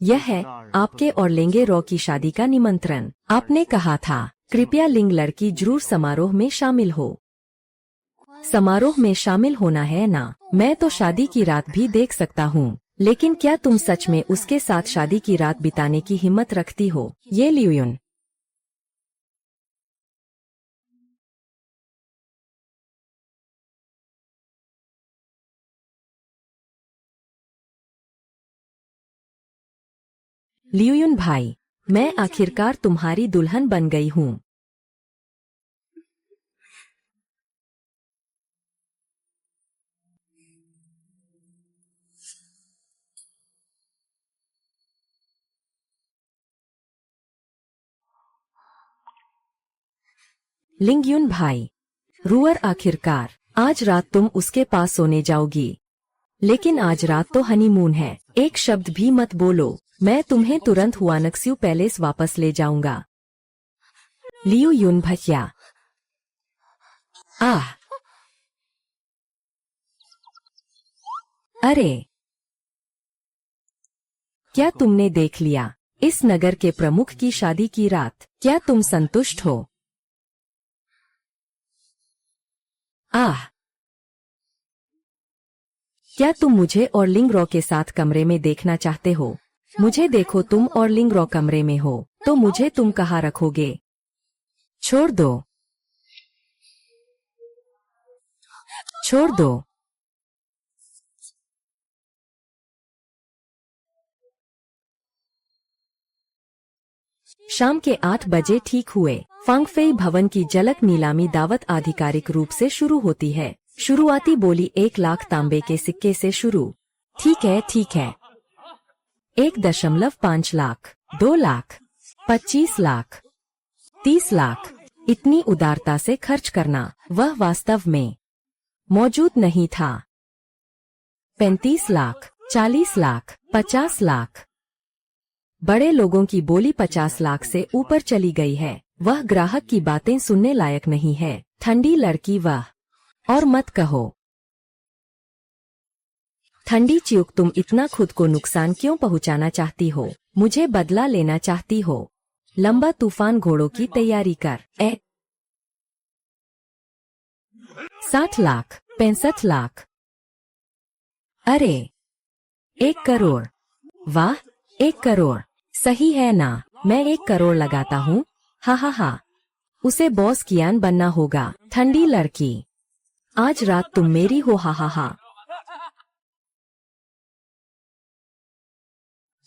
यह है आपके और लेंगे रॉ की शादी का निमंत्रण। आपने कहा था कृपया लिंग लड़की जरूर समारोह में शामिल हो। समारोह में शामिल होना है ना? मैं तो शादी की रात भी देख सकता हूँ, लेकिन क्या तुम सच में उसके साथ शादी की रात बिताने की हिम्मत रखती हो? ये लियुन। लियुन भाई, मैं आखिरकार तुम्हारी दुल्हन बन गई हूँ। लिंगयुन भाई, रुअर आखिरकार आज रात तुम उसके पास सोने जाओगी। लेकिन आज रात तो हनीमून है। एक शब्द भी मत बोलो, मैं तुम्हें तुरंत हुआनक्स्यू पैलेस वापस ले जाऊंगा। लियू युन भैया। आह अरे, क्या तुमने देख लिया इस नगर के प्रमुख की शादी की रात? क्या तुम संतुष्ट हो? आह, क्या तुम मुझे और लिंग रॉ के साथ कमरे में देखना चाहते हो? मुझे देखो, तुम और लिंग रॉ कमरे में हो, तो मुझे तुम कहाँ रखोगे? छोड़ दो, छोड़ दो। शाम के 8 बजे ठीक हुए। फांगफेई भवन की झलक नीलामी दावत आधिकारिक रूप से शुरू होती है। शुरुआती बोली 1 लाख तांबे के सिक्के से शुरू। ठीक है, ठीक है। 1.5 लाख, 2 लाख, 25 लाख, 30 लाख। इतनी उदारता से खर्च करना वह वास्तव में मौजूद नहीं था। 35 लाख, 40 लाख, 50 लाख। बड़े लोगों की बोली 50 लाख से ऊपर चली गई है। वह ग्राहक की बातें सुनने लायक नहीं है। ठंडी लड़की वह। और मत कहो ठंडी च्यूक, तुम इतना खुद को नुकसान क्यों पहुंचाना चाहती हो? मुझे बदला लेना चाहती हो? लंबा तूफान घोड़ों की तैयारी कर। 60 लाख, 65 लाख। अरे, 1 करोड़। वाह, 1 करोड़ सही है ना? मैं 1 करोड़ लगाता हूँ। हा हा हा। उसे बॉस कियान बनना होगा। ठंडी लड़की, आज रात तुम मेरी हो। हा हा हा।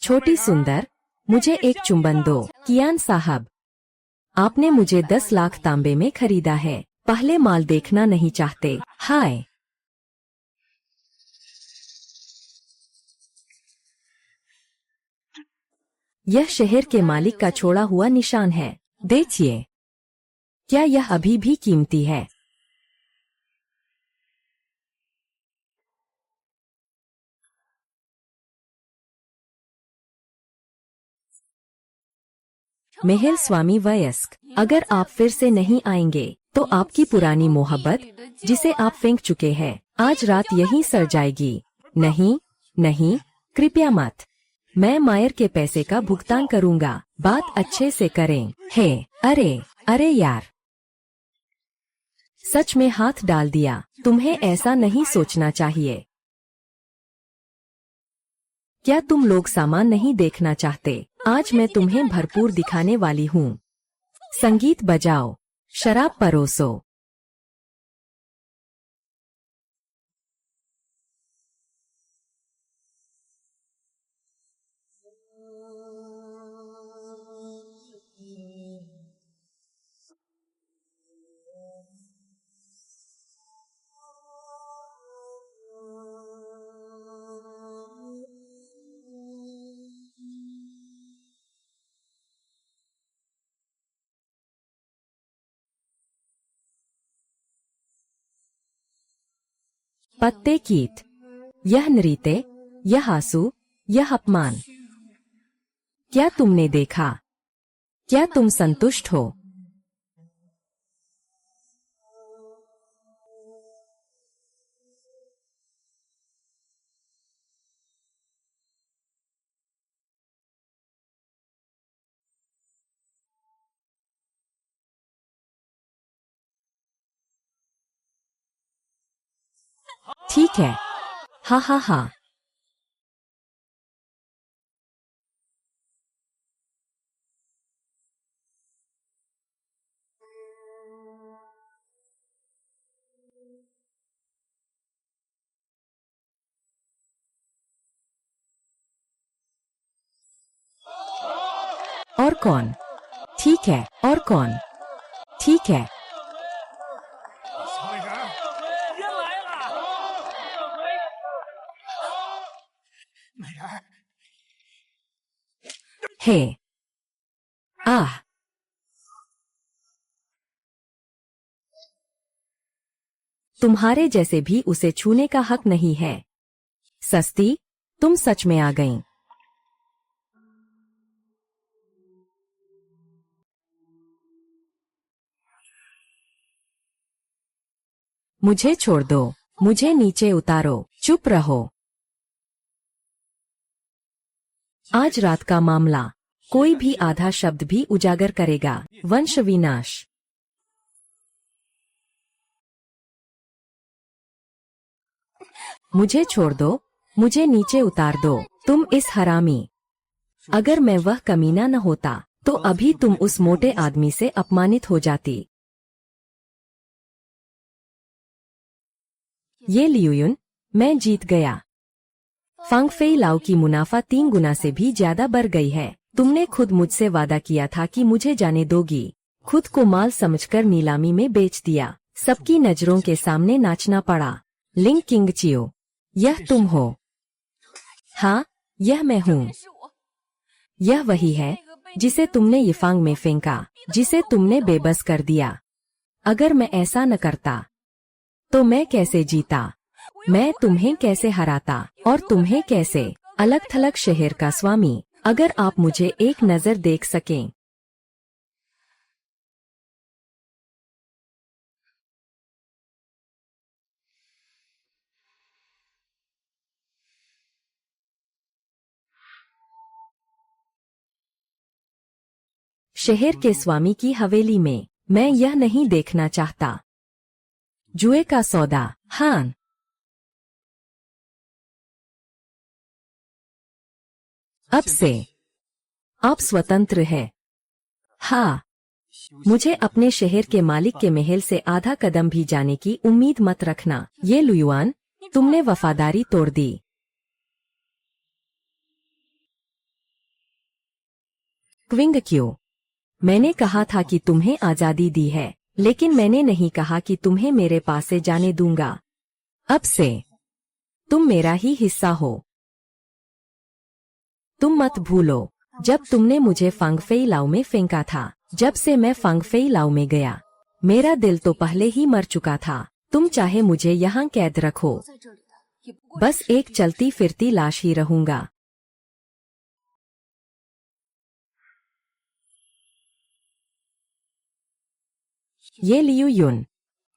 छोटी सुंदर, मुझे एक चुंबन दो। कियान साहब, आपने मुझे 10 लाख तांबे में खरीदा है। पहले माल देखना नहीं चाहते? हाय। यह शहर के मालिक का छोड़ा हुआ निशान है। देखिए, क्या यह अभी भी कीमती है? महल स्वामी वयस्क, अगर आप फिर से नहीं आएंगे तो आपकी पुरानी मोहब्बत, जिसे आप फेंक चुके हैं, आज रात यहीं सड़ जाएगी। नहीं नहीं, कृपया मत। मैं मायर के पैसे का भुगतान करूंगा। बात अच्छे से करें। हे, अरे अरे यार, सच में हाथ डाल दिया। तुम्हें ऐसा नहीं सोचना चाहिए। क्या तुम लोग सामान नहीं देखना चाहते? आज मैं तुम्हें भरपूर दिखाने वाली हूँ। संगीत बजाओ, शराब परोसो। पत्ते कीट, यह नृत्य, यह आंसू, यह अपमान, क्या तुमने देखा? क्या तुम संतुष्ट हो? ठीक है। हा हा हा। और कौन? ठीक है, और कौन? ठीक है। हे, आह, तुम्हारे जैसे भी उसे छूने का हक नहीं है। सस्ती, तुम सच में आ गईं। मुझे छोड़ दो, मुझे नीचे उतारो, चुप रहो। आज रात का मामला कोई भी आधा शब्द भी उजागर करेगा। वंश विनाश। मुझे छोड़ दो, मुझे नीचे उतार दो। तुम इस हरामी। अगर मैं वह कमीना न होता तो अभी तुम उस मोटे आदमी से अपमानित हो जाती। ये लियुन, मैं जीत गया। फांग फेई लाओ की मुनाफा 3 गुना से भी ज्यादा बढ़ गई है। तुमने खुद मुझसे वादा किया था कि मुझे जाने दोगी। खुद को माल समझकर नीलामी में बेच दिया। सबकी नजरों के सामने नाचना पड़ा। लिंग किंग चियो, यह तुम हो? हाँ, यह मैं हूँ। यह वही है जिसे तुमने यिफांग में फेंका, जिसे तुमने बेबस कर दिया। अगर मैं ऐसा न करता तो मैं कैसे जीता? मैं तुम्हें कैसे हराता और तुम्हें कैसे? अलग थलग शहर का स्वामी, अगर आप मुझे एक नजर देख सकें। शहर के स्वामी की हवेली में मैं यह नहीं देखना चाहता। जुए का सौदा। हाँ, अब से आप स्वतंत्र हैं। हाँ, मुझे अपने शहर के मालिक के महल से आधा कदम भी जाने की उम्मीद मत रखना। ये लुयुआन, तुमने वफादारी तोड़ दी। क्विंग क्यों? मैंने कहा था कि तुम्हें आजादी दी है। लेकिन मैंने नहीं कहा कि तुम्हें मेरे पास से जाने दूंगा। अब से तुम मेरा ही हिस्सा हो। तुम मत भूलो, जब तुमने मुझे फंगफेई लाओ में फेंका था, जब से मैं फंगफेई लाओ में गया, मेरा दिल तो पहले ही मर चुका था। तुम चाहे मुझे यहाँ कैद रखो, बस एक चलती फिरती लाश ही रहूंगा। ये लियू युन,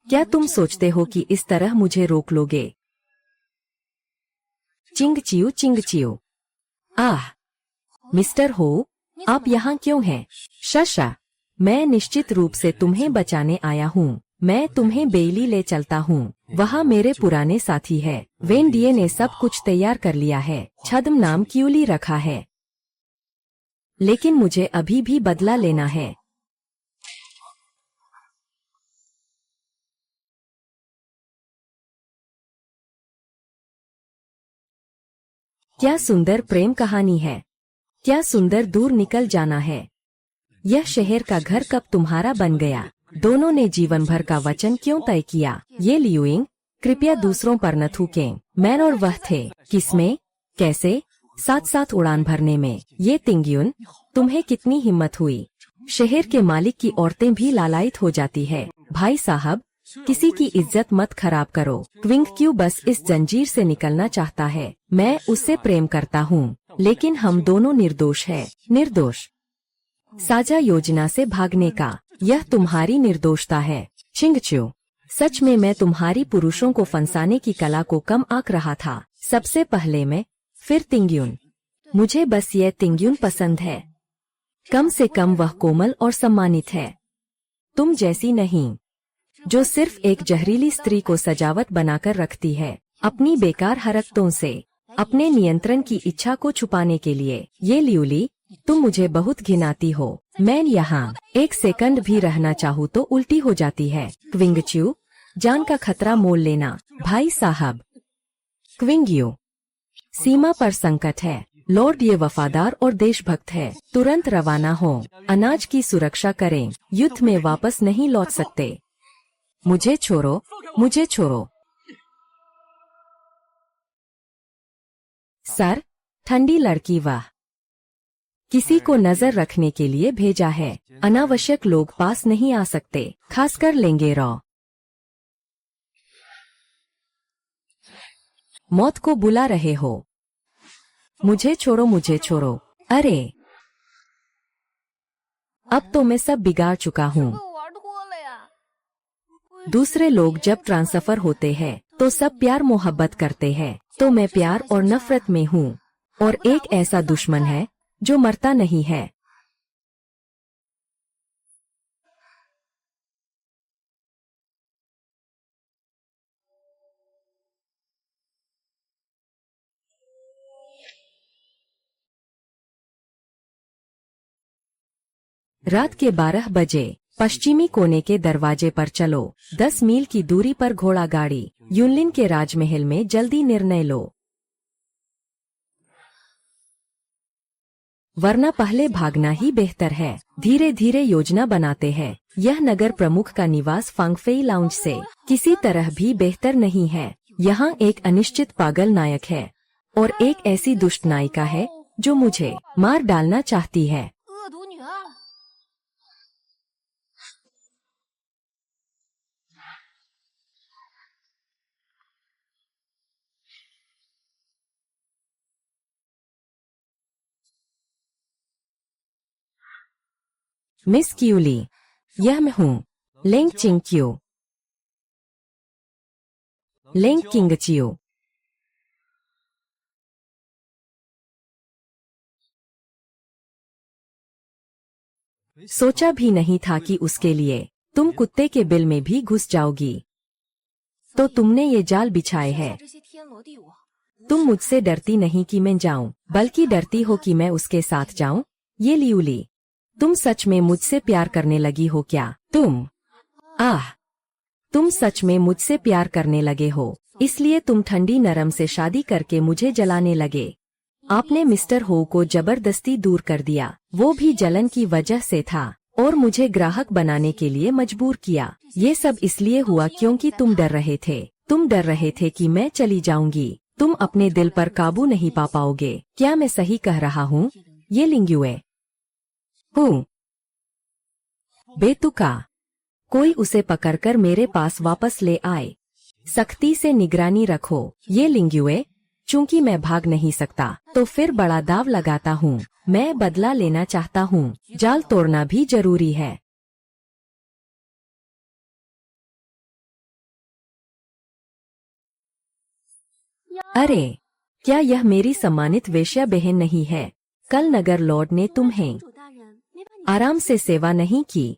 क्या तुम सोचते हो कि इस तरह मुझे रोक लोगे? चिंग चियो। आह, मिस्टर हो, आप यहाँ क्यों हैं? शशा, मैं निश्चित रूप से तुम्हें बचाने आया हूँ। मैं तुम्हें बेली ले चलता हूँ। वहाँ मेरे पुराने साथी है। वेंडिये ने सब कुछ तैयार कर लिया है। छद्म नाम क्यूली रखा है, लेकिन मुझे अभी भी बदला लेना है। क्या सुंदर प्रेम कहानी है, क्या सुंदर दूर निकल जाना है। यह शहर का घर कब तुम्हारा बन गया? दोनों ने जीवन भर का वचन क्यों तय किया? ये लियुइंग, कृपया दूसरों पर न थूकें। मैन और वह थे, किसमें, कैसे, साथ साथ उड़ान भरने में। ये तिंगयुन, तुम्हें कितनी हिम्मत हुई? शहर के मालिक की औरतें भी लालायित हो जाती है। भाई साहब, किसी की इज्जत मत खराब करो। क्विंग क्यू बस इस जंजीर से निकलना चाहता है। मैं उससे प्रेम करता हूँ, लेकिन हम दोनों निर्दोष है। निर्दोष? साझा योजना से भागने का, यह तुम्हारी निर्दोषता है। चिंगच्यू, सच में मैं तुम्हारी पुरुषों को फंसाने की कला को कम आंक रहा था। सबसे पहले मैं, फिर तिंगयुन। मुझे बस यह तिंगयुन पसंद है। कम से कम वह कोमल और सम्मानित है, तुम जैसी नहीं, जो सिर्फ एक जहरीली स्त्री को सजावट बनाकर रखती है अपनी बेकार हरकतों से, अपने नियंत्रण की इच्छा को छुपाने के लिए। ये लियुली, तुम मुझे बहुत घिनाती हो। मैं यहाँ एक सेकंड भी रहना चाहूँ तो उल्टी हो जाती है। क्विंगच्यू, जान का खतरा मोल लेना। भाई साहब। क्विंगयू, सीमा पर संकट है। लॉर्ड ये वफादार और देशभक्त है। तुरंत रवाना हो, अनाज की सुरक्षा करें। युद्ध में वापस नहीं लौट सकते। मुझे छोड़ो, मुझे छोड़ो। सर, ठंडी लड़की, वाह। किसी को नजर रखने के लिए भेजा है। अनावश्यक लोग पास नहीं आ सकते, खासकर लेंगे रॉ। मौत को बुला रहे हो। मुझे छोड़ो, मुझे छोड़ो। अरे, अब तो मैं सब बिगाड़ चुका हूँ। दूसरे लोग जब ट्रांसफर होते हैं तो सब प्यार मोहब्बत करते हैं, तो मैं प्यार और नफरत में हूँ। और एक ऐसा दुश्मन है जो मरता नहीं है। रात के 12 बजे पश्चिमी कोने के दरवाजे पर चलो। 10 मील की दूरी पर घोड़ा गाड़ी। युनलिन के राजमहल में जल्दी निर्णय लो, वरना पहले भागना ही बेहतर है। धीरे धीरे योजना बनाते हैं। यह नगर प्रमुख का निवास फंगफेई लाउंज से किसी तरह भी बेहतर नहीं है। यहाँ एक अनिश्चित पागल नायक है और एक ऐसी दुष्ट नायिका है जो मुझे मार डालना चाहती है। मिस क्यूली, यह मैं हूँ, लेंग चिंग क्यू। लेंग किंगचियो। सोचा भी नहीं था कि उसके लिए तुम कुत्ते के बिल में भी घुस जाओगी। तो तुमने ये जाल बिछाए हैं। तुम मुझसे डरती नहीं कि मैं जाऊं, बल्कि डरती हो कि मैं उसके साथ जाऊं। ये लियुली, तुम सच में मुझसे प्यार करने लगी हो क्या? तुम सच में मुझसे प्यार करने लगे हो, इसलिए तुम ठंडी नरम से शादी करके मुझे जलाने लगे। आपने मिस्टर हो को जबरदस्ती दूर कर दिया, वो भी जलन की वजह से था। और मुझे ग्राहक बनाने के लिए मजबूर किया। ये सब इसलिए हुआ क्योंकि तुम डर रहे थे। तुम डर रहे थे कि मैं चली जाऊंगी। तुम अपने दिल पर काबू नहीं पा पाओगे। क्या मैं सही कह रहा हूँ? ये लिंग्युए हूँ। बेतुका। कोई उसे पकड़कर मेरे पास वापस ले आए। सख्ती से निगरानी रखो। ये लिंग्युए। चूंकि मैं भाग नहीं सकता तो फिर बड़ा दाव लगाता हूँ। मैं बदला लेना चाहता हूँ। जाल तोड़ना भी जरूरी है। अरे, क्या यह मेरी सम्मानित वेश्या बहन नहीं है? कल नगर लॉर्ड ने तुम्हें आराम से सेवा नहीं की।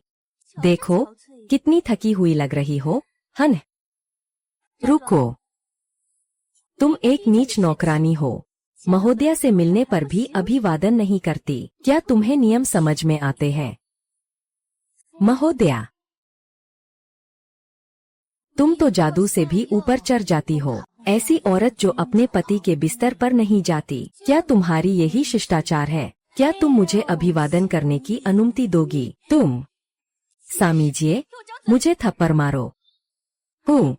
देखो कितनी थकी हुई लग रही हो। हन, रुको। तुम एक नीच नौकरानी हो। महोदया से मिलने पर भी अभिवादन नहीं करती। क्या तुम्हें नियम समझ में आते हैं? महोदया, तुम तो जादू से भी ऊपर चढ़ जाती हो। ऐसी औरत जो अपने पति के बिस्तर पर नहीं जाती। क्या तुम्हारी यही शिष्टाचार है? क्या तुम मुझे अभिवादन करने की अनुमति दोगी? तुम सामीजिए, मुझे थप्पड़ मारो। हूँ।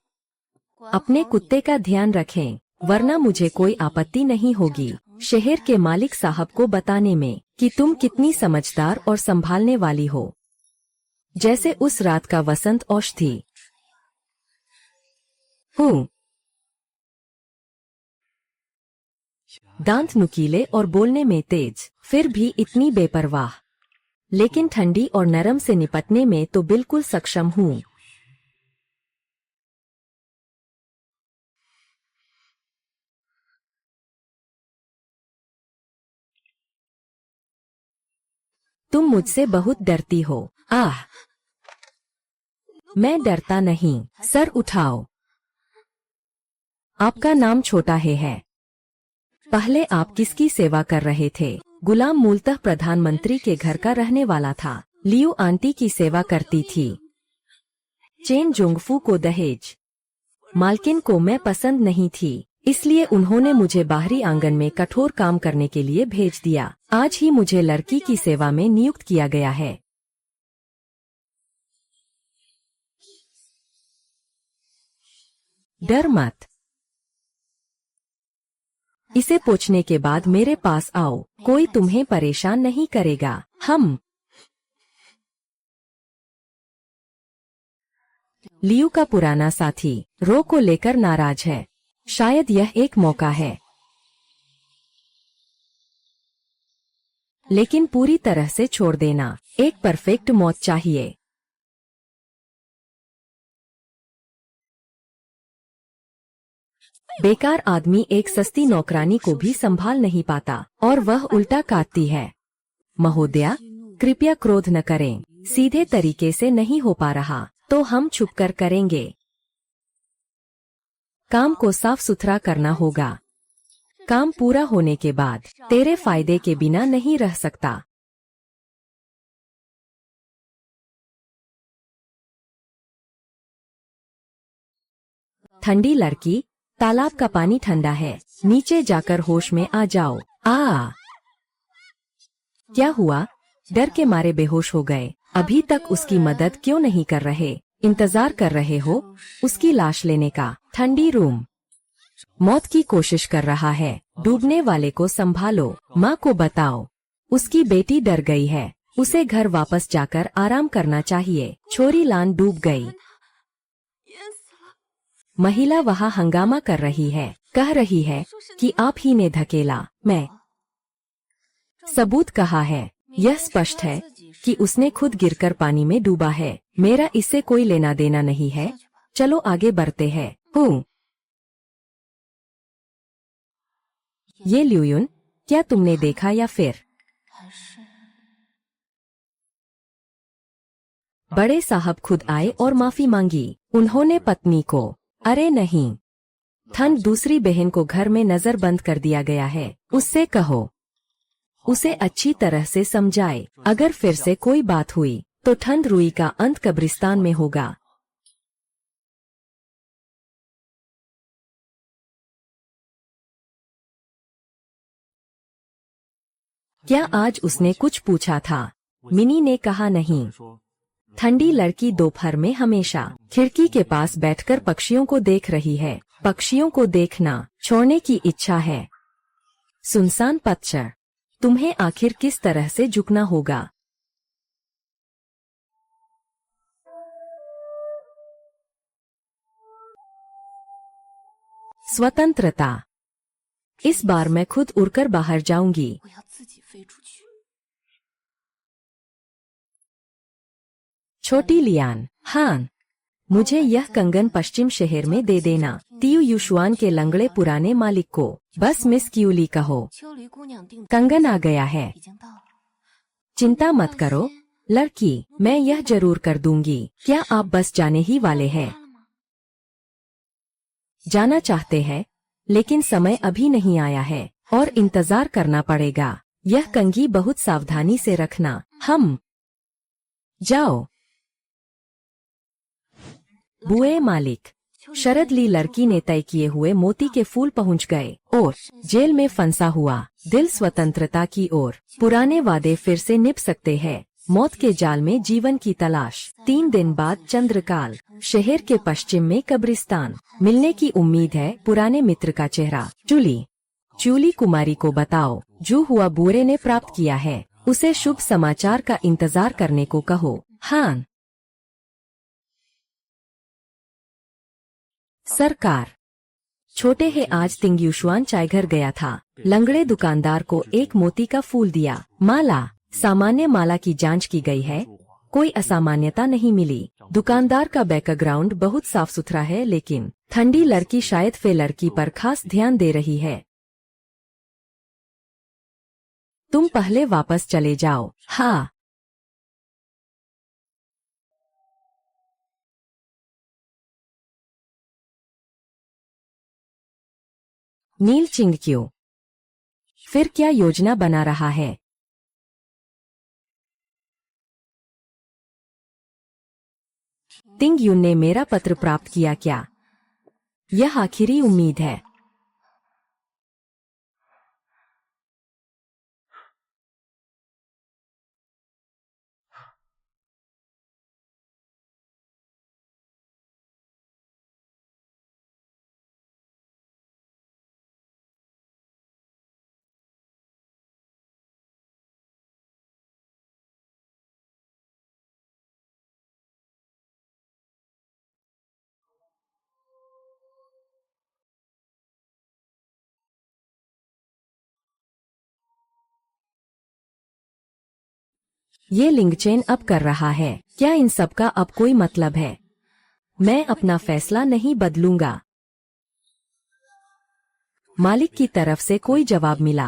अपने कुत्ते का ध्यान रखें, वरना मुझे कोई आपत्ति नहीं होगी शहर के मालिक साहब को बताने में कि तुम कितनी समझदार और संभालने वाली हो, जैसे उस रात का वसंत औषधि। हूँ। दांत नुकीले और बोलने में तेज, फिर भी इतनी बेपरवाह। लेकिन ठंडी और नरम से निपटने में तो बिल्कुल सक्षम हूँ। तुम मुझसे बहुत डरती हो। आह, मैं डरता नहीं। सर उठाओ। आपका नाम छोटा है। पहले आप किसकी सेवा कर रहे थे? गुलाम मूलतः प्रधानमंत्री के घर का रहने वाला था। लियू आंटी की सेवा करती थी। चेन जोंगफू को दहेज मालकिन को मैं पसंद नहीं थी, इसलिए उन्होंने मुझे बाहरी आंगन में कठोर काम करने के लिए भेज दिया। आज ही मुझे लड़की की सेवा में नियुक्त किया गया है। डर मत। इसे पोंछने के बाद मेरे पास आओ। कोई तुम्हें परेशान नहीं करेगा। हम लियू का पुराना साथी रो को लेकर नाराज है। शायद यह एक मौका है, लेकिन पूरी तरह से छोड़ देना। एक परफेक्ट मौत चाहिए। बेकार आदमी एक सस्ती नौकरानी को भी संभाल नहीं पाता और वह उल्टा काटती है। महोदया, कृपया क्रोध न करें। सीधे तरीके से नहीं हो पा रहा तो हम छुपकर करेंगे। काम को साफ सुथरा करना होगा। काम पूरा होने के बाद तेरे फायदे के बिना नहीं रह सकता। ठंडी लड़की, तालाब का पानी ठंडा है। नीचे जाकर होश में आ जाओ। क्या हुआ? डर के मारे बेहोश हो गए। अभी तक उसकी मदद क्यों नहीं कर रहे? इंतजार कर रहे हो उसकी लाश लेने का? ठंडी रूम मौत की कोशिश कर रहा है। डूबने वाले को संभालो। माँ को बताओ उसकी बेटी डर गई है। उसे घर वापस जाकर आराम करना चाहिए। छोरी लान डूब गई। महिला वहाँ हंगामा कर रही है, कह रही है कि आप ही ने धकेला। मैं सबूत कहा है। यह स्पष्ट है कि उसने खुद गिरकर पानी में डूबा है। मेरा इससे कोई लेना देना नहीं है। चलो आगे बढ़ते हैं। हूँ। ये ल्यूयुन, क्या तुमने देखा या फिर? बड़े साहब खुद आए और माफी मांगी। उन्होंने पत्नी को, अरे नहीं, ठंड दूसरी बहन को घर में नजरबंद कर दिया गया है। उससे कहो उसे अच्छी तरह से समझाए। अगर फिर से कोई बात हुई तो ठंड रुई का अंत कब्रिस्तान में होगा। क्या आज उसने कुछ पूछा था? मिनी ने कहा नहीं। ठंडी लड़की दोपहर में हमेशा खिड़की के पास बैठकर पक्षियों को देख रही है। पक्षियों को देखना छोड़ने की इच्छा है। सुनसान पतझड़। तुम्हें आखिर किस तरह से झुकना होगा? स्वतंत्रता। इस बार मैं खुद उड़कर बाहर जाऊंगी। 我要自己飞出去。 छोटी लियान। हाँ, मुझे यह कंगन पश्चिम शहर में दे देना। तियू युशुआन के लंगड़े पुराने मालिक को। बस मिस क्यूली कहो। 秋梨姑娘订的 कंगन आ गया है। 已经到了。 चिंता मत करो लड़की, मैं यह जरूर कर दूंगी। क्या आप बस जाने ही वाले हैं? 发了吗？ जाना चाहते हैं, लेकिन समय अभी नहीं आया है और इंतजार करना पड़ेगा। यह कंघी बहुत सावधानी से रखना। हम जाओ। बुए मालिक। शरद ली लड़की ने तय किए हुए मोती के फूल पहुंच गए और जेल में फंसा हुआ दिल स्वतंत्रता की ओर। पुराने वादे फिर से निभ सकते हैं। मौत के जाल में जीवन की तलाश। 3 दिन बाद चंद्रकाल। शहर के पश्चिम में कब्रिस्तान। मिलने की उम्मीद है पुराने मित्र का चेहरा। चूली कुमारी को बताओ जो हुआ बूरे ने प्राप्त किया है। उसे शुभ समाचार का इंतजार करने को कहो। हाँ। सरकार। छोटे है आज तिंग्युशुआन चाय घर गया था। लंगड़े दुकानदार को एक मोती का फूल दिया। माला। सामान्य माला की जांच की गई है, कोई असामान्यता नहीं मिली। दुकानदार का बैकग्राउंड बहुत साफ सुथरा है, लेकिन ठंडी लड़की शायद फे लड़की पर खास ध्यान दे रही है। तुम पहले वापस चले जाओ। हाँ। नील चिंग क्यों? फिर क्या योजना बना रहा है? तिंग युन ने मेरा पत्र प्राप्त किया क्या? यह आखिरी उम्मीद है। ये लिंगचेन अब कर रहा है। क्या इन सब का अब कोई मतलब है? मैं अपना फैसला नहीं बदलूंगा। मालिक की तरफ से कोई जवाब मिला।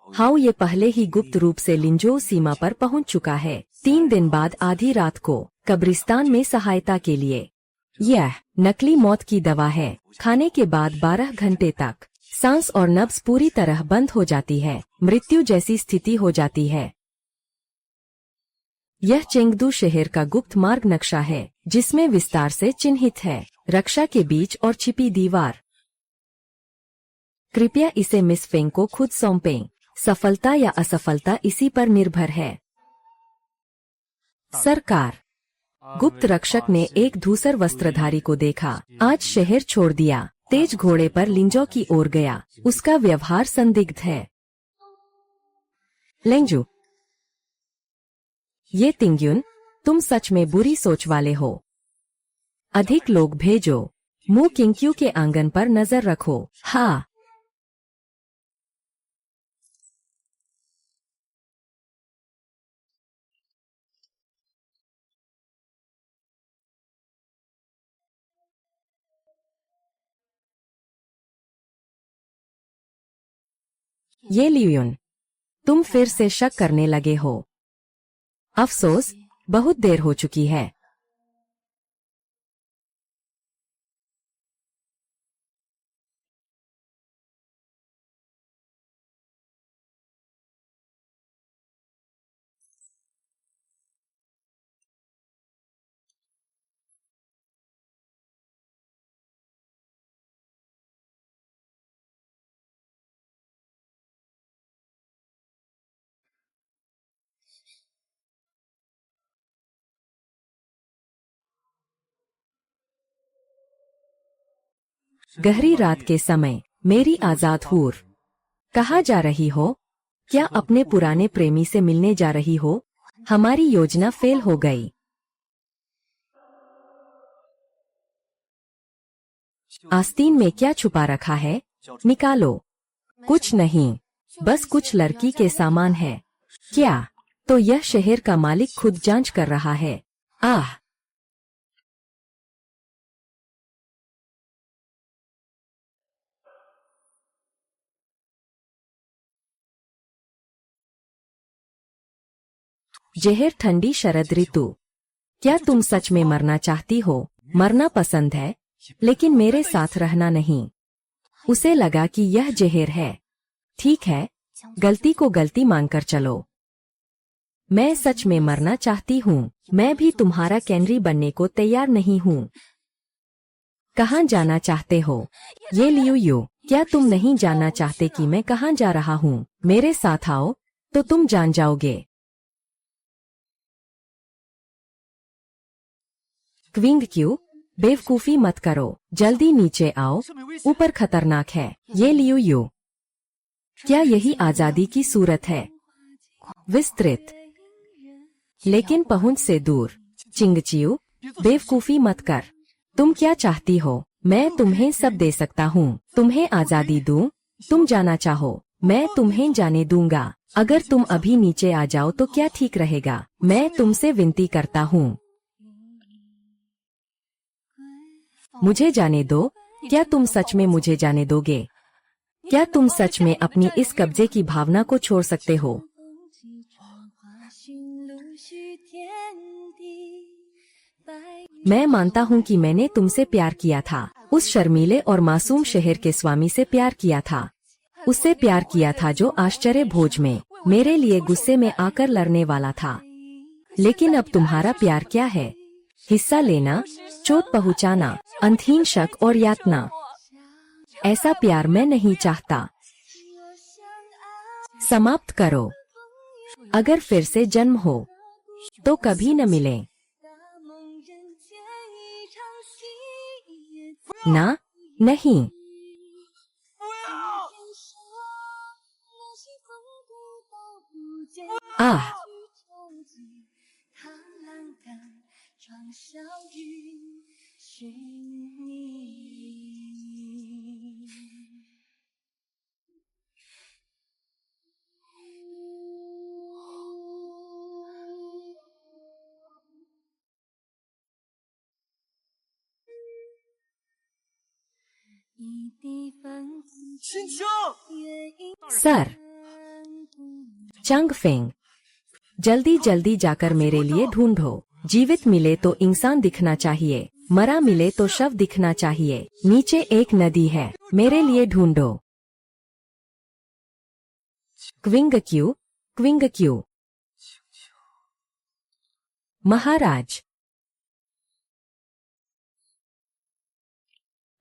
हाउ ये पहले ही गुप्त रूप से लिंजो सीमा पर पहुंच चुका है। 3 दिन बाद आधी रात को कब्रिस्तान में सहायता के लिए। यह नकली मौत की दवा है। खाने के बाद 12 घंटे तक सांस और नब्ज पूरी तरह बंद हो जाती है। मृत्यु जैसी स्थिति हो जाती है। यह चेंगदू शहर का गुप्त मार्ग नक्शा है, जिसमें विस्तार से चिन्हित है रक्षा के बीच और छिपी दीवार। कृपया इसे मिस फेंग को खुद सौंपें। सफलता या असफलता इसी पर निर्भर है। सरकार। गुप्त रक्षक ने एक धूसर वस्त्रधारी को देखा। आज शहर छोड़ दिया। तेज घोड़े पर लिंजो की ओर गया। उसका व्यवहार संदिग्ध है। लेंजू। ये तिंग्युन, तुम सच में बुरी सोच वाले हो। अधिक लोग भेजो। मु किंक्यू के आंगन पर नजर रखो। हाँ। ये लियुन, तुम फिर से शक करने लगे हो। अफसोस, बहुत देर हो चुकी है। गहरी रात के समय मेरी आजाद हूर, कहाँ जा रही हो? क्या अपने पुराने प्रेमी से मिलने जा रही हो? हमारी योजना फेल हो गई। आस्तीन में क्या छुपा रखा है? निकालो। कुछ नहीं, बस कुछ लड़की के सामान है। क्या? तो यह शहर का मालिक खुद जांच कर रहा है। आह! जहर ठंडी शरद ऋतु। क्या तुम सच में मरना चाहती हो? मरना पसंद है, लेकिन मेरे साथ रहना नहीं। उसे लगा कि यह जहर है। ठीक है, गलती को गलती मानकर चलो। मैं सच में मरना चाहती हूँ। मैं भी तुम्हारा कैनरी बनने को तैयार नहीं हूँ। कहाँ जाना चाहते हो? ये लियू, क्या तुम नहीं जानना चाहते कि मैं कहाँ जा रहा हूँ? मेरे साथ आओ, तो तुम जान जाओगे। क्विंग क्यू, बेवकूफी मत करो, जल्दी नीचे आओ, ऊपर खतरनाक है। ये लियू, क्या यही आजादी की सूरत है? विस्तृत, लेकिन पहुंच से दूर। चिंगचियू, बेवकूफी मत कर। तुम क्या चाहती हो? मैं तुम्हें सब दे सकता हूँ। तुम्हें आजादी दूं? तुम जाना चाहो, मैं तुम्हें जाने दूंगा। अगर तुम अभी नीचे आ जाओ तो क्या ठीक रहेगा? मैं तुमसे विनती करता हूँ, मुझे जाने दो। क्या तुम सच में मुझे जाने दोगे? क्या तुम सच में अपनी इस कब्जे की भावना को छोड़ सकते हो? मैं मानता हूँ कि मैंने तुमसे प्यार किया था। उस शर्मीले और मासूम शहर के स्वामी से प्यार किया था। उससे प्यार किया था जो आश्चर्य भोज में मेरे लिए गुस्से में आकर लड़ने वाला था। लेकिन अब तुम्हारा प्यार क्या है? हिस्सा लेना, चोट पहुंचाना, अंतहीन शक और यातना। ऐसा प्यार मैं नहीं चाहता। समाप्त करो। अगर फिर से जन्म हो तो कभी न मिले। ना, नहीं। आह! सर, चंगफेंग, जल्दी जल्दी जाकर मेरे लिए ढूंढो। जीवित मिले तो इंसान दिखना चाहिए, मरा मिले तो शव दिखना चाहिए। नीचे एक नदी है, मेरे लिए ढूंढो। क्विंग क्यू, क्विंग क्यू। महाराज,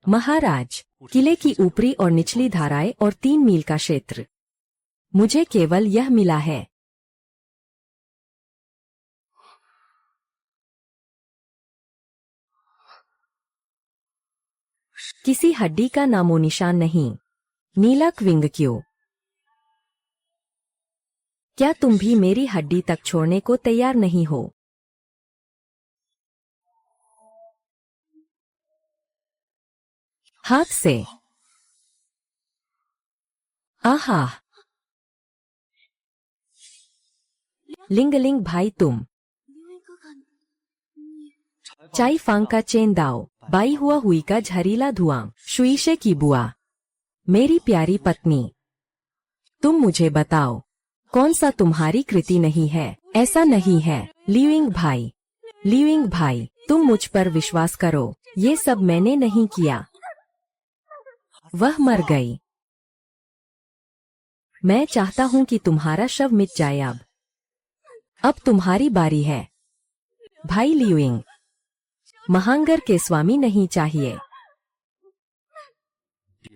महाराज, किले की ऊपरी और निचली धाराएं और 3 मील का क्षेत्र। मुझे केवल यह मिला है। किसी हड्डी का नामो निशान नहीं। नीला क्विंग क्यू, क्या तुम भी मेरी हड्डी तक छोड़ने को तैयार नहीं हो? हाथ से। आहा! लिंगलिंग भाई, तुम। चाई फांग का चेन दाओ, बाई हुआ हुई का झरीला धुआं। शुईशे की बुआ, मेरी प्यारी पत्नी, तुम मुझे बताओ, कौन सा तुम्हारी कृति नहीं है? ऐसा नहीं है। लियुइंग भाई, लियुइंग भाई, तुम मुझ पर विश्वास करो, ये सब मैंने नहीं किया। वह मर गई। मैं चाहता हूँ कि तुम्हारा शव मिट जाए। अब तुम्हारी बारी है। भाई लियुइंग, महांगर के स्वामी नहीं चाहिए।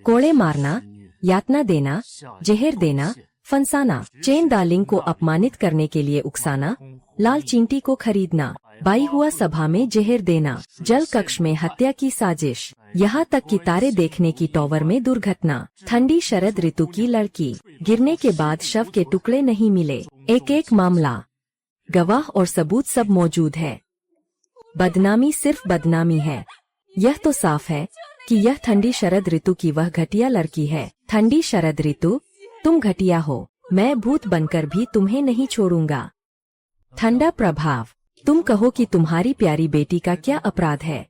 कोड़े मारना, यातना देना, जहर देना, फंसाना, चेन दालिंग को अपमानित करने के लिए उकसाना, लाल चींटी को खरीदना, बाई हुआ सभा में जहर देना, जल कक्ष में हत्या की साजिश, यहाँ तक कि तारे देखने की टॉवर में दुर्घटना, ठंडी शरद ऋतु की लड़की, गिरने के बाद शव के टुकड़े नहीं मिले, एक एक मामला, गवाह और सबूत सब मौजूद है। बदनामी सिर्फ बदनामी है। यह तो साफ है कि यह ठंडी शरद ऋतु की वह घटिया लड़की है। ठंडी शरद ऋतु, तुम घटिया हो, मैं भूत बनकर भी तुम्हें नहीं छोड़ूंगा। ठंडा प्रभाव, तुम कहो कि तुम्हारी प्यारी बेटी का क्या अपराध है।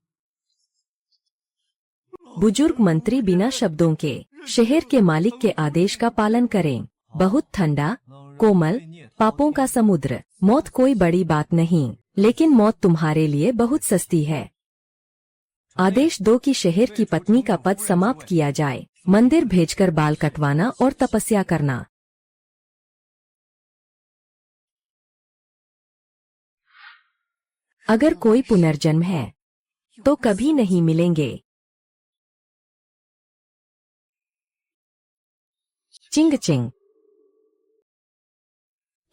बुजुर्ग मंत्री बिना शब्दों के, शहर के मालिक के आदेश का पालन करें। बहुत ठंडा, कोमल, पापों का समुद्र। मौत कोई बड़ी बात नहीं, लेकिन मौत तुम्हारे लिए बहुत सस्ती है। आदेश दो कि शहर की पत्नी का पद समाप्त किया जाए, मंदिर भेजकर बाल कटवाना और तपस्या करना। अगर कोई पुनर्जन्म है तो कभी नहीं मिलेंगे। चिंग चिंग,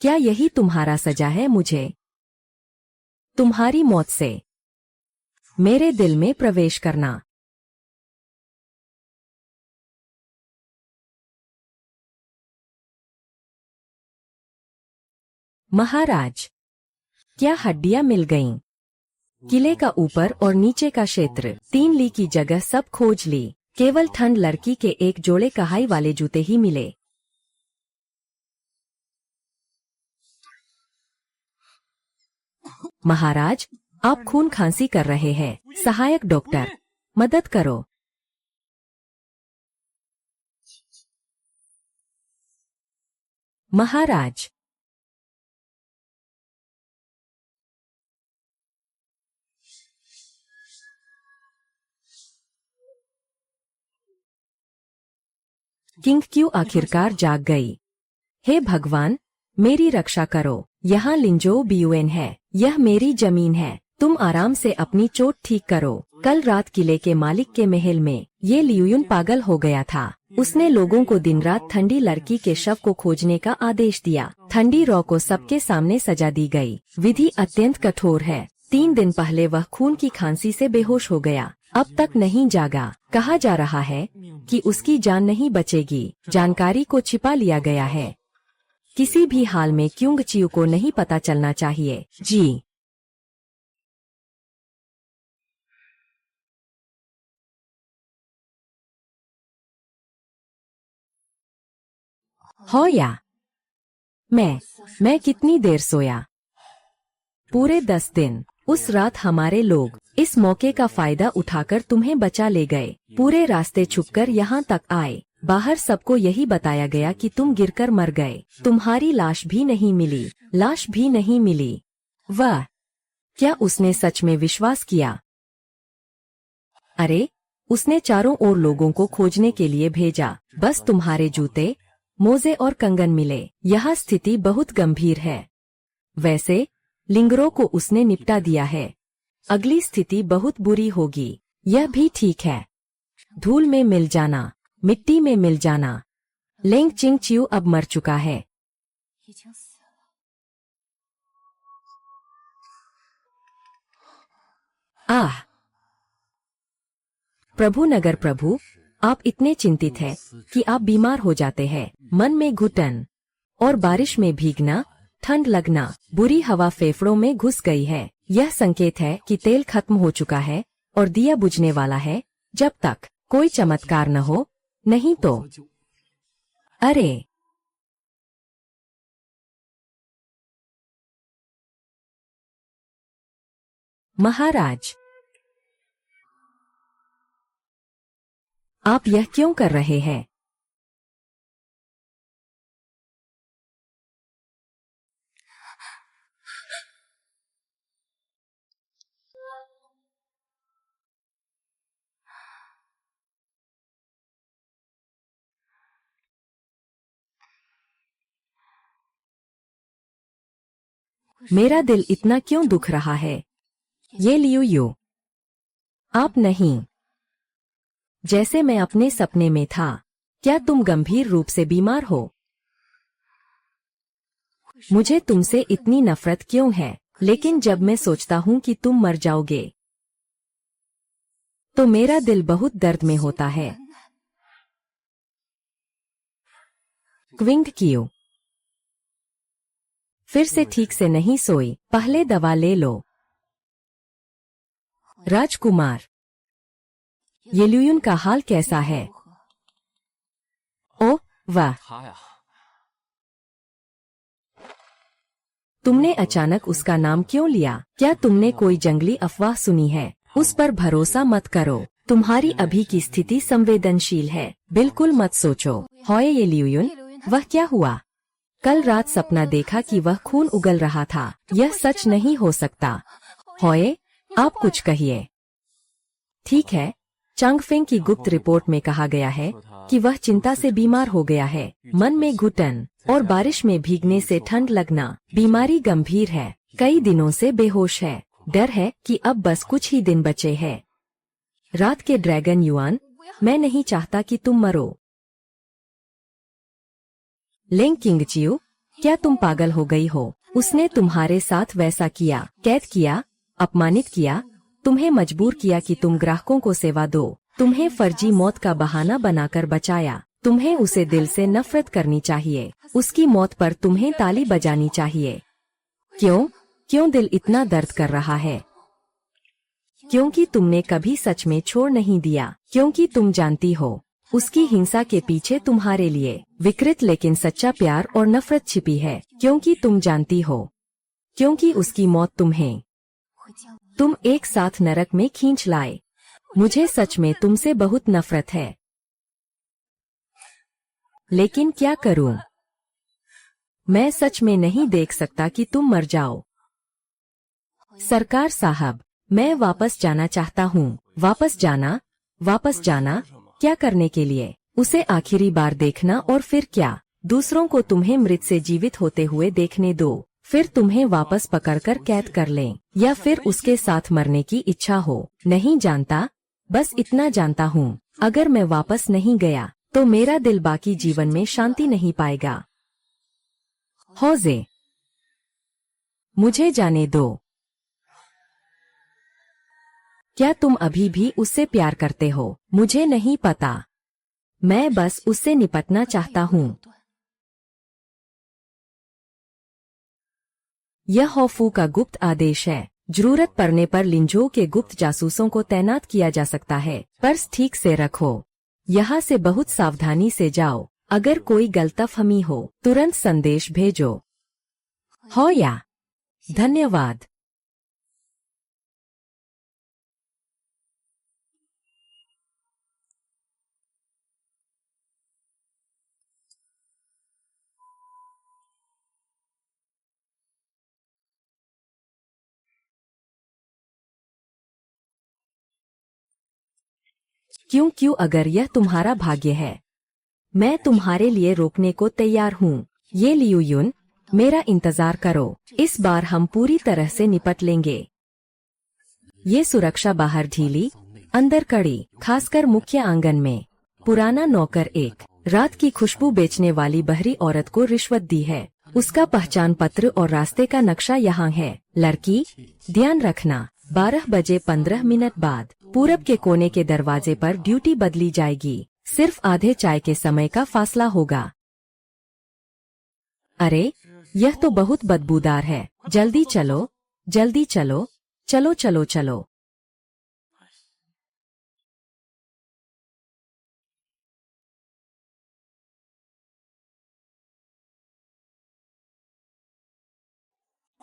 क्या यही तुम्हारा सजा है मुझे? तुम्हारी मौत से मेरे दिल में प्रवेश करना। महाराज, क्या हड्डियां मिल गईं? किले का ऊपर और नीचे का क्षेत्र, 3 ली की जगह सब खोज ली, केवल ठंड लड़की के एक जोड़े कहाई वाले जूते ही मिले। महाराज, आप खून खांसी कर रहे हैं। सहायक डॉक्टर, मदद करो। महाराज, किंग क्यों आखिरकार जाग गई? हे भगवान, मेरी रक्षा करो। यहाँ लिंजो बियुएन है, यह मेरी जमीन है। तुम आराम से अपनी चोट ठीक करो। कल रात किले के मालिक के महल में ये लियुन पागल हो गया था। उसने लोगों को दिन रात ठंडी लड़की के शव को खोजने का आदेश दिया। ठंडी रॉ को सबके सामने सजा दी गई। विधि अत्यंत कठोर है। 3 दिन पहले वह खून की खांसी से बेहोश हो गया, अब तक नहीं जागा। कहा जा रहा है कि उसकी जान नहीं बचेगी। जानकारी को छिपा लिया गया है। किसी भी हाल में क्योंग चियू को नहीं पता चलना चाहिए। जी। हो या मैं कितनी देर सोया? पूरे 10 दिन। उस रात हमारे लोग इस मौके का फायदा उठाकर तुम्हें बचा ले गए। पूरे रास्ते छुपकर यहाँ तक आए। बाहर सबको यही बताया गया कि तुम गिरकर मर गए। तुम्हारी लाश भी नहीं मिली। लाश भी नहीं मिली। वाह, क्या उसने सच में विश्वास किया? अरे, उसने चारों ओर लोगों को खोजने के लिए भेजा। बस तुम्हारे जूते, मोजे और कंगन मिले। यह स्थिति बहुत गंभीर है। वैसे लिंगरों को उसने निपटा दिया है। अगली स्थिति बहुत बुरी होगी। यह भी ठीक है। धूल में मिल जाना, मिट्टी में मिल जाना। लेंग चिंग चियू अब मर चुका है। आह! प्रभु नगर प्रभु, आप इतने चिंतित हैं कि आप बीमार हो जाते हैं। मन में घुटन और बारिश में भीगना, ठंड लगना, बुरी हवा फेफड़ों में घुस गई है। यह संकेत है कि तेल खत्म हो चुका है और दिया बुझने वाला है। जब तक कोई चमत्कार न हो, नहीं तो। अरे, महाराज, आप यह क्यों कर रहे हैं? मेरा दिल इतना क्यों दुख रहा है? ये लियू यू, आप नहीं। जैसे मैं अपने सपने में था। क्या तुम गंभीर रूप से बीमार हो? मुझे तुमसे इतनी नफरत क्यों है? लेकिन जब मैं सोचता हूँ कि तुम मर जाओगे तो मेरा दिल बहुत दर्द में होता है। Qing Q. फिर से ठीक से नहीं सोई, पहले दवा ले लो। राजकुमार, ये ल्यूयुन का हाल कैसा है? ओ वाह, 他呀， तुमने अचानक उसका नाम क्यों लिया? क्या तुमने कोई जंगली अफवाह सुनी है? उस पर भरोसा मत करो। तुम्हारी अभी की स्थिति संवेदनशील है। बिल्कुल मत सोचो। होए ये ल्यूयुन, वह क्या हुआ? कल रात सपना देखा कि वह खून उगल रहा था। यह सच नहीं हो सकता। होए, आप कुछ कहिए। ठीक है, चांगफेंग की गुप्त रिपोर्ट में कहा गया है कि वह चिंता से बीमार हो गया है। मन में घुटन और बारिश में भीगने से ठंड लगना। बीमारी गंभीर है, कई दिनों से बेहोश है। डर है कि अब बस कुछ ही दिन बचे हैं। रात के ड्रैगन युआन, मैं नहीं चाहता कि तुम मरो। लिंग किंगचियो, क्या तुम पागल हो गई हो? उसने तुम्हारे साथ वैसा किया, कैद किया, अपमानित किया, तुम्हें मजबूर किया कि तुम ग्राहकों को सेवा दो, तुम्हें फर्जी मौत का बहाना बनाकर बचाया। तुम्हें उसे दिल से नफरत करनी चाहिए। उसकी मौत पर तुम्हें ताली बजानी चाहिए। क्यों? क्यों दिल इतना दर्द कर रहा है? क्योंकि तुमने कभी सच में छोड़ नहीं दिया। क्योंकि तुम जानती हो, उसकी हिंसा के पीछे तुम्हारे लिए विकृत लेकिन सच्चा प्यार और नफरत छिपी है। क्योंकि तुम जानती हो, क्योंकि उसकी मौत तुम एक साथ नरक में खींच लाए। मुझे सच में तुमसे बहुत नफरत है, लेकिन क्या करूं? मैं सच में नहीं देख सकता कि तुम मर जाओ। सरकार साहब, मैं वापस जाना चाहता हूँ। वापस जाना? वापस जाना? क्या करने के लिए? उसे आखिरी बार देखना और फिर क्या? दूसरों को तुम्हें मृत से जीवित होते हुए देखने दो, फिर तुम्हें वापस पकड़कर कैद कर लें, या फिर उसके साथ मरने की इच्छा हो। नहीं जानता, बस इतना जानता हूँ, अगर मैं वापस नहीं गया तो मेरा दिल बाकी जीवन में शांति नहीं पाएगा। होजे, मुझे जाने दो। क्या तुम अभी भी उससे प्यार करते हो? मुझे नहीं पता, मैं बस उससे निपटना चाहता हूँ। यह होफू का गुप्त आदेश है। जरूरत पड़ने पर लिंजो के गुप्त जासूसों को तैनात किया जा सकता है। पर्स ठीक से रखो। यहाँ से बहुत सावधानी से जाओ। अगर कोई गलतफहमी हो तुरंत संदेश भेजो। हो या? धन्यवाद। क्यों अगर यह तुम्हारा भाग्य है, मैं तुम्हारे लिए रोकने को तैयार हूँ। ये ल्यूयुन, मेरा इंतजार करो। इस बार हम पूरी तरह से निपट लेंगे। ये सुरक्षा बाहर ढीली, अंदर कड़ी, खासकर मुख्य आंगन में। पुराना नौकर एक रात की खुशबू बेचने वाली बहरी औरत को रिश्वत दी है। उसका पहचान पत्र और रास्ते का नक्शा यहाँ है। लड़की, ध्यान रखना, 12 बजे 15 मिनट बाद पूरब के कोने के दरवाजे पर ड्यूटी बदली जाएगी। सिर्फ आधे चाय के समय का फासला होगा। अरे, यह तो बहुत बदबूदार है। जल्दी चलो, जल्दी चलो, चलो चलो चलो।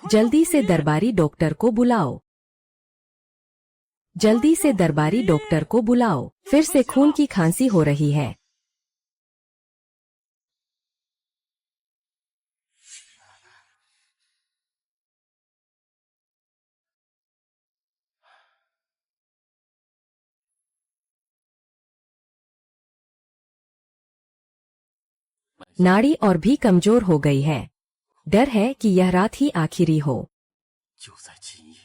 जल्दी से दरबारी डॉक्टर को बुलाओ। जल्दी से दरबारी डॉक्टर को बुलाओ। फिर से खून की खांसी हो रही है। नाड़ी और भी कमजोर हो गई है। डर है कि यह रात ही आखिरी हो। 就在今夜。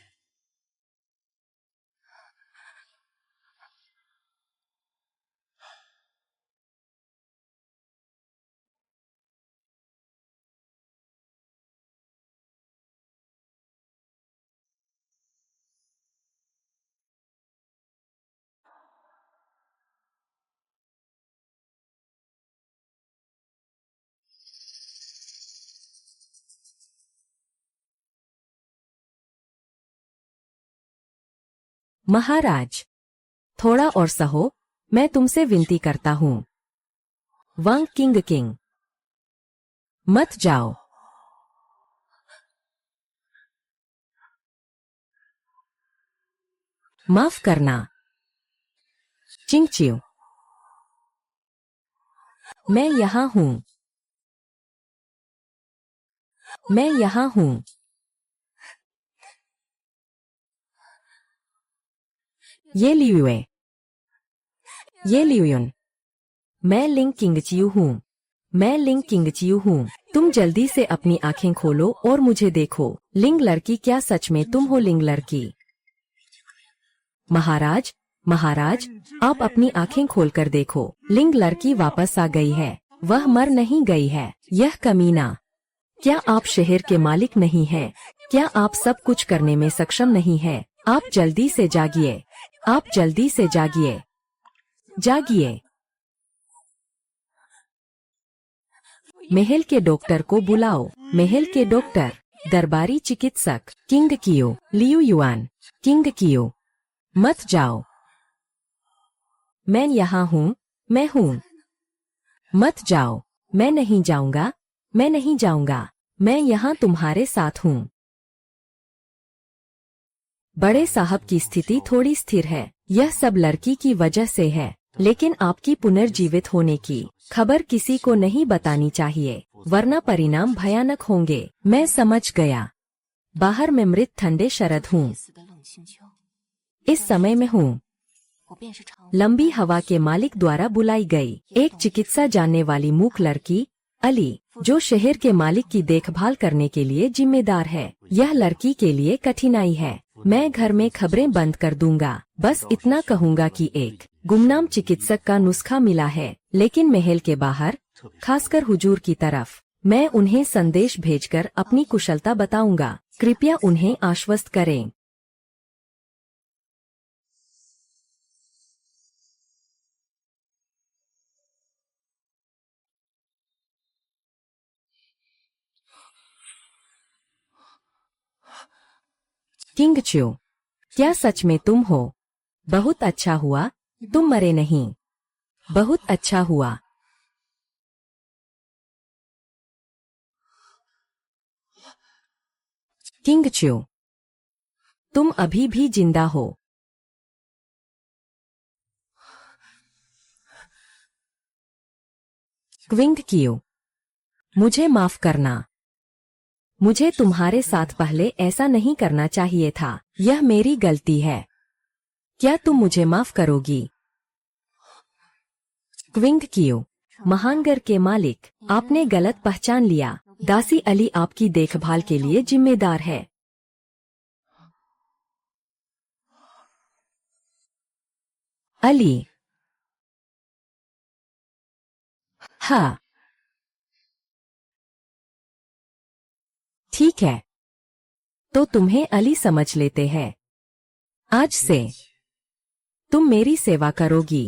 महाराज, थोड़ा और सहो, मैं तुमसे विनती करता हूँ। वांग किंग किंग, मत जाओ। माफ करना। चिंगचियो, मैं यहाँ हूँ। मैं यहाँ हूँ। ये लियुए, ये लियुन, मैं लिंग किंगचियू हूँ। मैं लिंग किंगचियू हूँ। तुम जल्दी से अपनी आंखें खोलो और मुझे देखो। लिंग लड़की, क्या सच में तुम हो लिंग लड़की? महाराज, महाराज, आप अपनी आंखें खोलकर देखो। लिंग लड़की वापस आ गई है। वह मर नहीं गई है। यह कमीना, क्या आप शहर के मालिक नहीं हैं? क्या आप सब कुछ करने में सक्षम नहीं हैं? आप जल्दी से जागिए। आप जल्दी से जागिए। जागिए। महल के डॉक्टर को बुलाओ। महल के डॉक्टर, दरबारी चिकित्सक, किंग कियो, लियू युआन, किंग कियो, मत जाओ। मैं यहाँ हूँ, मैं हूँ। मत जाओ। मैं नहीं जाऊंगा, मैं नहीं जाऊंगा। मैं यहाँ तुम्हारे साथ हूँ। बड़े साहब की स्थिति थोड़ी स्थिर है। यह सब लड़की की वजह से है, लेकिन आपकी पुनर्जीवित होने की खबर किसी को नहीं बतानी चाहिए, वरना परिणाम भयानक होंगे। मैं समझ गया। बाहर में मृत ठंडे शरद हूँ। 死的冷清秋， इस समय में हूँ। 我便是长 लंबी हवा के मालिक द्वारा बुलाई गई एक चिकित्सा जानने वाली मूक लड़की, अली, जो शहर के मालिक की देखभाल करने के लिए जिम्मेदार है। यह लड़की के लिए कठिनाई है। मैं घर में खबरें बंद कर दूंगा। बस इतना कहूंगा कि एक गुमनाम चिकित्सक का नुस्खा मिला है, लेकिन महल के बाहर, खासकर हुजूर की तरफ, मैं उन्हें संदेश भेजकर अपनी कुशलता बताऊंगा। कृपया उन्हें आश्वस्त करें। किंग च्यो, क्या सच में तुम हो? बहुत अच्छा हुआ, तुम मरे नहीं। बहुत अच्छा हुआ। किंग च्यो, तुम अभी भी जिंदा हो। क्विंग कियो, मुझे माफ करना। मुझे तुम्हारे साथ पहले ऐसा नहीं करना चाहिए था। यह मेरी गलती है। क्या तुम मुझे माफ करोगी? क्विंग कियो, महानगर के मालिक, आपने गलत पहचान लिया। दासी अली आपकी देखभाल के लिए जिम्मेदार है। अली, हाँ, ठीक है, तो तुम्हें अली समझ लेते हैं। आज से तुम मेरी सेवा करोगी।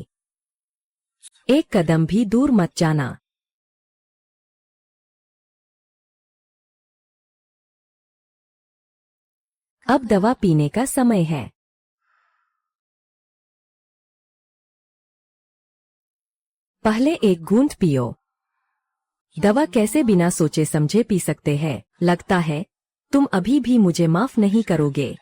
एक कदम भी दूर मत जाना। अब दवा पीने का समय है। पहले एक घूंट पियो। दवा कैसे बिना सोचे समझे पी सकते हैं? लगता है तुम अभी भी मुझे माफ नहीं करोगे।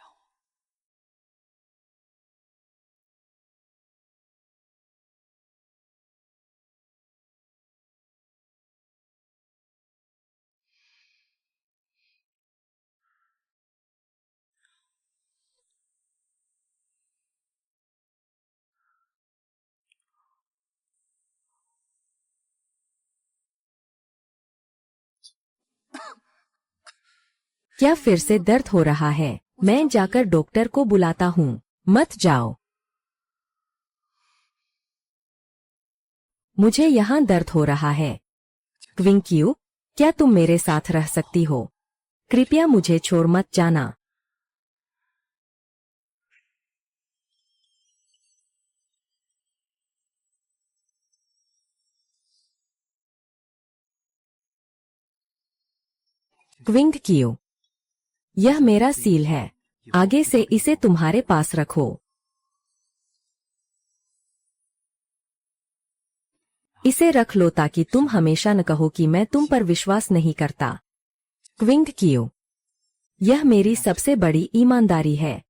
क्या फिर से दर्द हो रहा है? मैं जाकर डॉक्टर को बुलाता हूँ। मत जाओ। मुझे यहाँ दर्द हो रहा है। क्विंकियो, क्या तुम मेरे साथ रह सकती हो? कृपया मुझे छोड़ मत जाना। क्विंकियो, यह मेरा सील है। आगे से इसे तुम्हारे पास रखो। इसे रख लो ताकि तुम हमेशा न कहो कि मैं तुम पर विश्वास नहीं करता। क्विंग क्यू, यह मेरी सबसे बड़ी ईमानदारी है।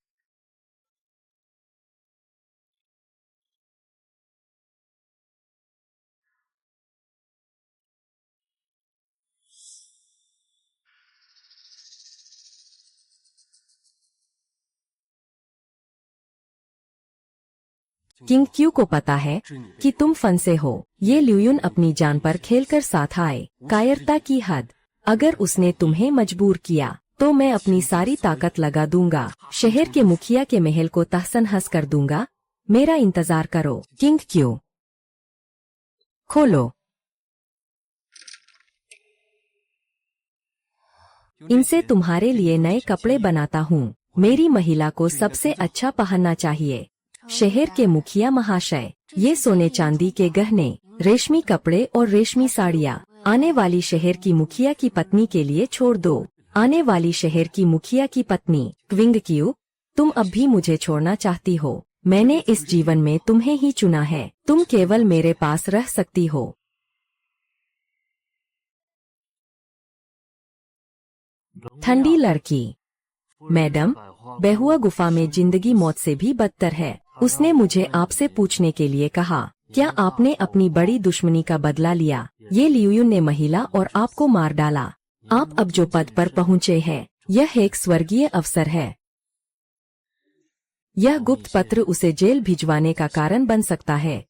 किंग क्यू को पता है कि तुम फंसे हो। ये ल्यूयुन अपनी जान पर खेलकर साथ आए। कायरता की हद। अगर उसने तुम्हें मजबूर किया तो मैं अपनी सारी ताकत लगा दूंगा। शहर के मुखिया के महल को तहस-नहस कर दूंगा। मेरा इंतजार करो। किंग क्यू, खोलो। इनसे तुम्हारे लिए नए कपड़े बनाता हूँ। मेरी महिला को सबसे अच्छा पहनना चाहिए। शहर के मुखिया महाशय, ये सोने चांदी के गहने, रेशमी कपड़े और रेशमी साड़ियाँ आने वाली शहर की मुखिया की पत्नी के लिए छोड़ दो। आने वाली शहर की मुखिया की पत्नी। क्विंग क्यू, तुम अब भी मुझे छोड़ना चाहती हो। मैंने इस जीवन में तुम्हें ही चुना है। तुम केवल मेरे पास रह सकती हो। ठंडी लड़की, मैडम, बेहुआ गुफा में जिंदगी मौत से भी बदतर है। उसने मुझे आपसे पूछने के लिए कहा, क्या आपने अपनी बड़ी दुश्मनी का बदला लिया? ये ल्यूयुन ने महिला और आपको मार डाला। आप अब जो पद पर पहुँचे हैं, यह एक स्वर्गीय अवसर है। यह गुप्त पत्र उसे जेल भिजवाने का कारण बन सकता है।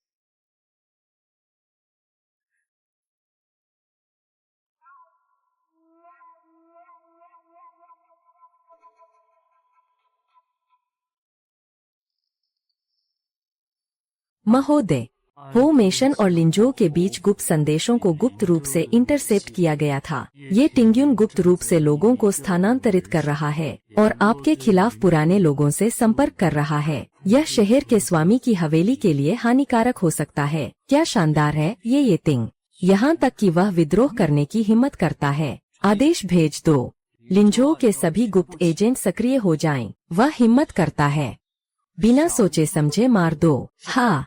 महोदय, हो मेशन और लिंजो के बीच गुप्त संदेशों को गुप्त रूप से इंटरसेप्ट किया गया था। ये टिंग्युन गुप्त रूप से लोगों को स्थानांतरित कर रहा है और आपके खिलाफ पुराने लोगों से संपर्क कर रहा है। यह शहर के स्वामी की हवेली के लिए हानिकारक हो सकता है। क्या शानदार है ये तिंग। यहाँ तक कि वह विद्रोह करने की हिम्मत करता है। आदेश भेज दो। लिंजो के सभी गुप्त एजेंट सक्रिय हो जाएं। वह हिम्मत करता है। बिना सोचे समझे मार दो। हाँ,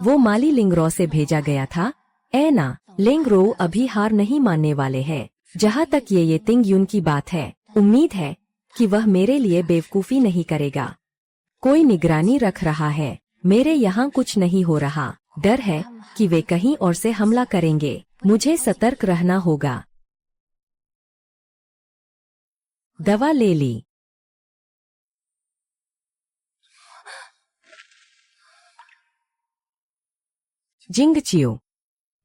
वो माली लिंगरो से भेजा गया था। ऐना, लिंगरो अभी हार नहीं मानने वाले हैं। जहाँ तक ये तिंग्युन की बात है, उम्मीद है कि वह मेरे लिए बेवकूफ़ी नहीं करेगा। कोई निगरानी रख रहा है। मेरे यहाँ कुछ नहीं हो रहा। डर है कि वे कहीं और से हमला करेंगे। मुझे सतर्क रहना होगा। दवा ले ली। जिंगचियो,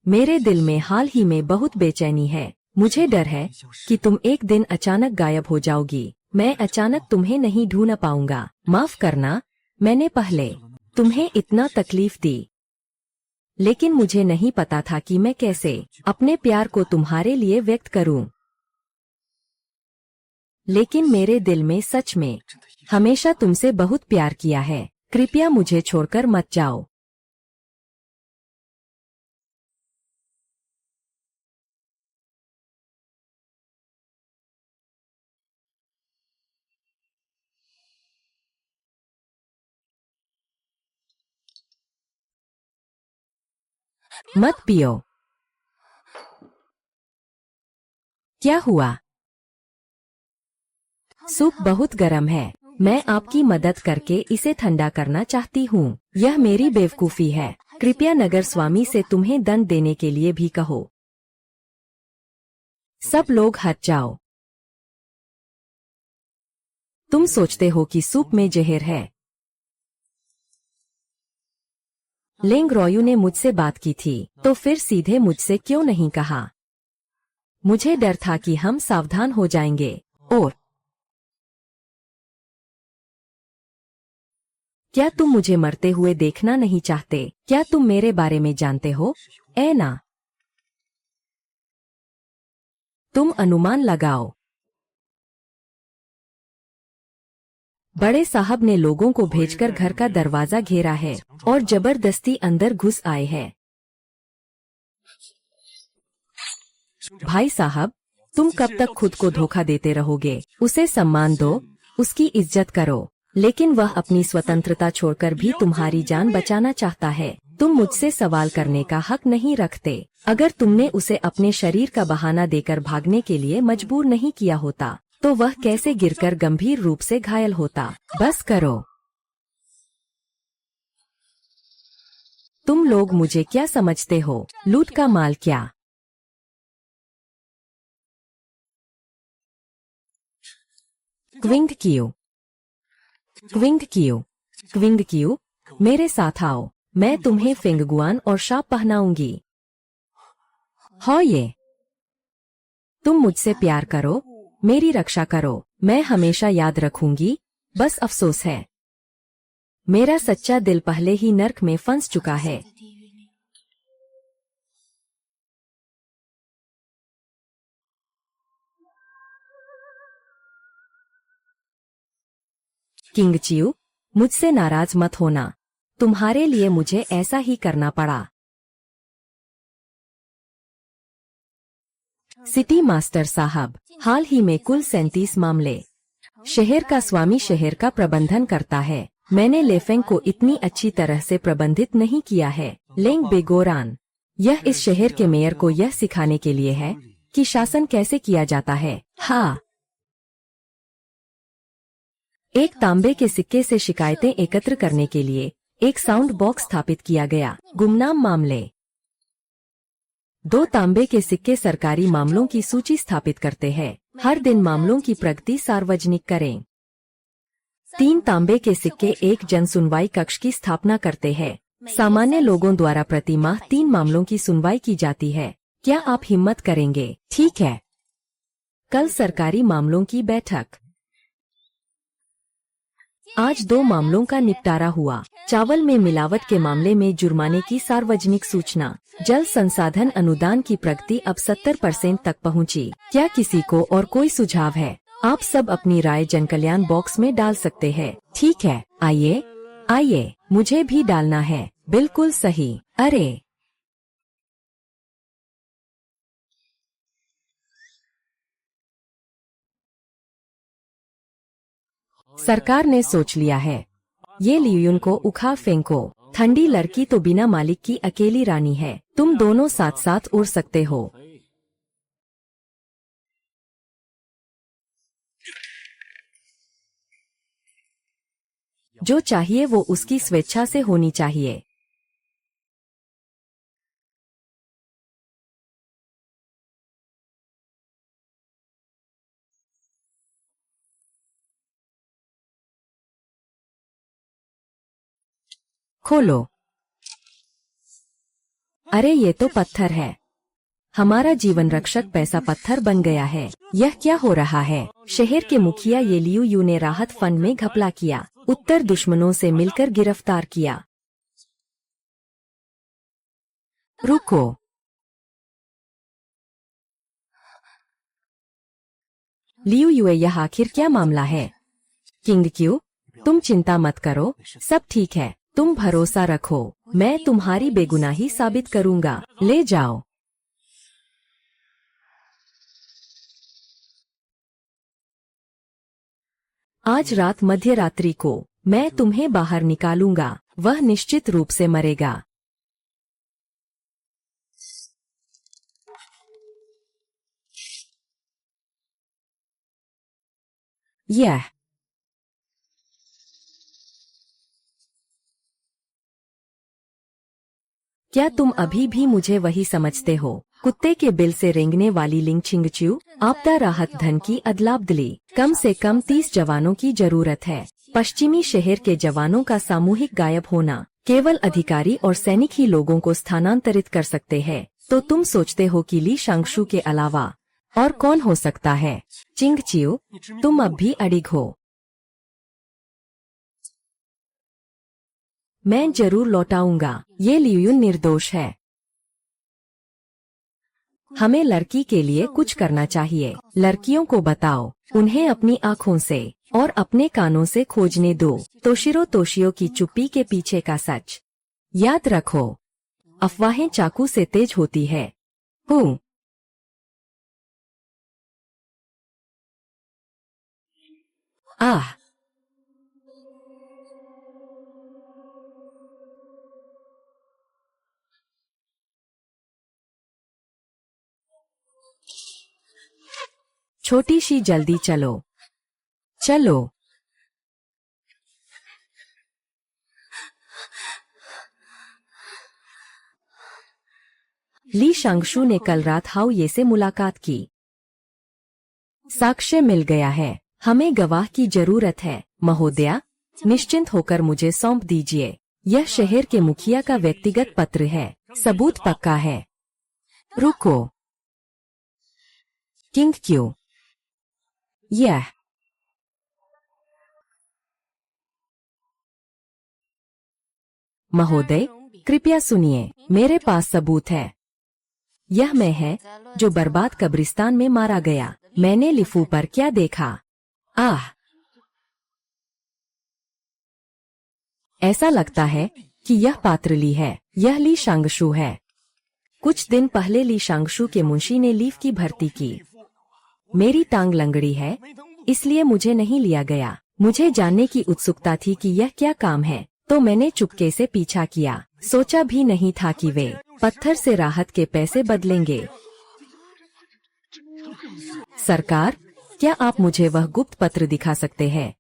मेरे दिल में हाल ही में बहुत बेचैनी है। मुझे डर है कि तुम एक दिन अचानक गायब हो जाओगी। मैं अचानक तुम्हें नहीं ढूंढ पाऊंगा। माफ करना, मैंने पहले तुम्हें इतना तकलीफ दी, लेकिन मुझे नहीं पता था कि मैं कैसे अपने प्यार को तुम्हारे लिए व्यक्त करूं। लेकिन मेरे दिल में सच में हमेशा तुमसे बहुत प्यार किया है। कृपया मुझे छोड़कर मत जाओ। मत पियो। क्या हुआ? सूप बहुत गर्म है। मैं आपकी मदद करके इसे ठंडा करना चाहती हूँ। यह मेरी बेवकूफ़ी है। कृपया नगर स्वामी से तुम्हें दंड देने के लिए भी कहो। सब लोग हट जाओ। तुम सोचते हो कि सूप में जहर है। लेंग रॉयू ने मुझसे बात की थी, तो फिर सीधे मुझसे क्यों नहीं कहा? मुझे डर था कि हम सावधान हो जाएंगे। और क्या तुम मुझे मरते हुए देखना नहीं चाहते? क्या तुम मेरे बारे में जानते हो? ऐना, तुम अनुमान लगाओ। बड़े साहब ने लोगों को भेजकर घर का दरवाजा घेरा है और जबरदस्ती अंदर घुस आए हैं। भाई साहब, तुम कब तक खुद को धोखा देते रहोगे? उसे सम्मान दो, उसकी इज्जत करो। लेकिन वह अपनी स्वतंत्रता छोड़कर भी तुम्हारी जान बचाना चाहता है। तुम मुझसे सवाल करने का हक नहीं रखते। अगर तुमने उसे अपने शरीर का बहाना देकर भागने के लिए मजबूर नहीं किया होता तो वह कैसे गिरकर गंभीर रूप से घायल होता। बस करो। तुम लोग मुझे क्या समझते हो? लूट का माल क्या? क्विंग क्यू, क्विंग क्यू, क्विंग क्यू, मेरे साथ आओ। मैं तुम्हें फेंगगुआन और शाप पहनाऊंगी। हो ये। तुम मुझसे प्यार करो, मेरी रक्षा करो। मैं हमेशा याद रखूंगी। बस अफसोस है मेरा सच्चा दिल पहले ही नर्क में फंस चुका है। 在地狱里。 किंग चियू, मुझसे नाराज मत होना। तुम्हारे लिए मुझे ऐसा ही करना पड़ा। सिटी मास्टर साहब, हाल ही में कुल 37 मामले। शहर का स्वामी शहर का प्रबंधन करता है। मैंने लेफेंग को इतनी अच्छी तरह से प्रबंधित नहीं किया है। लेंग बेगोरान, यह इस शहर के मेयर को यह सिखाने के लिए है कि शासन कैसे किया जाता है। हाँ, एक तांबे के सिक्के से शिकायतें एकत्र करने के लिए एक साउंड बॉक्स स्थापित किया गया। गुमनाम मामले। 2 तांबे के सिक्के सरकारी मामलों की सूची स्थापित करते हैं। हर दिन मामलों की प्रगति सार्वजनिक करें। 3 तांबे के सिक्के एक जन सुनवाई कक्ष की स्थापना करते हैं। सामान्य लोगों द्वारा प्रति माह 3 मामलों की सुनवाई की जाती है। क्या आप हिम्मत करेंगे? ठीक है। कल सरकारी मामलों की बैठक। आज 2 मामलों का निपटारा हुआ। चावल में मिलावट के मामले में जुर्माने की सार्वजनिक सूचना। जल संसाधन अनुदान की प्रगति अब 70% तक पहुंची। क्या किसी को और कोई सुझाव है? आप सब अपनी राय जनकल्याण बॉक्स में डाल सकते हैं। ठीक है, आइए आइए, मुझे भी डालना है। बिल्कुल सही। अरे, सरकार ने सोच लिया है। ये लियुन को उखाड़ फेंको। ठंडी लड़की तो बिना मालिक की अकेली रानी है। तुम दोनों साथ साथ उड़ सकते हो। जो चाहिए वो उसकी स्वेच्छा से होनी चाहिए। खोलो। अरे ये तो पत्थर है। हमारा जीवन रक्षक पैसा पत्थर बन गया है। यह क्या हो रहा है? शहर के मुखिया ये लियू यू ने राहत फंड में घपला किया। उत्तर दुश्मनों से मिलकर गिरफ्तार किया। रुको। लियू यू, यह आखिर क्या मामला है? किंग क्यू, तुम चिंता मत करो, सब ठीक है। तुम भरोसा रखो, मैं तुम्हारी बेगुनाही साबित करूंगा। ले जाओ। आज रात मध्य रात्रि को मैं तुम्हें बाहर निकालूंगा। वह निश्चित रूप से मरेगा। यह क्या तुम अभी भी मुझे वही समझते हो? कुत्ते के बिल से रेंगने वाली लिंग छिंगच्यू। आपदा राहत धन की अदलाबदली। कम से कम 30 जवानों की जरूरत है। पश्चिमी शहर के जवानों का सामूहिक गायब होना। केवल अधिकारी और सैनिक ही लोगों को स्थानांतरित कर सकते हैं। तो तुम सोचते हो कि ली शांगशु के अलावा और कौन हो सकता है? चिंगच्यू, तुम अब भी अडिग हो। मैं जरूर लौटाऊंगा। ये लियुन निर्दोष है। हमें लड़की के लिए कुछ करना चाहिए। लड़कियों को बताओ, उन्हें अपनी आँखों से और अपने कानों से खोजने दो। तोशिरो तोशियो की चुप्पी के पीछे का सच। याद रखो, अफवाहें चाकू से तेज होती है। हूँ। आह, छोटी सी जल्दी चलो, चलो। ली शांगशु ने कल रात हाओ ये से मुलाकात की। साक्ष्य मिल गया है। हमें गवाह की जरूरत है। महोदया, निश्चिंत होकर मुझे सौंप दीजिए। यह शहर के मुखिया का व्यक्तिगत पत्र है। सबूत पक्का है। रुको। किंग क्यों? यह महोदय, कृपया सुनिए, मेरे पास सबूत है। यह मैं है जो बर्बाद कब्रिस्तान में मारा गया। मैंने लिफू पर क्या देखा? आह! ऐसा लगता है कि यह पात्र ली है। यह ली शांगशु है। कुछ दिन पहले ली शांगशु के मुंशी ने लीव की भर्ती की। मेरी टांग लंगड़ी है, इसलिए मुझे नहीं लिया गया। मुझे जानने की उत्सुकता थी कि यह क्या काम है, तो मैंने चुपके से पीछा किया। सोचा भी नहीं था कि वे पत्थर से राहत के पैसे बदलेंगे। सरकार, क्या आप मुझे वह गुप्त पत्र दिखा सकते हैं?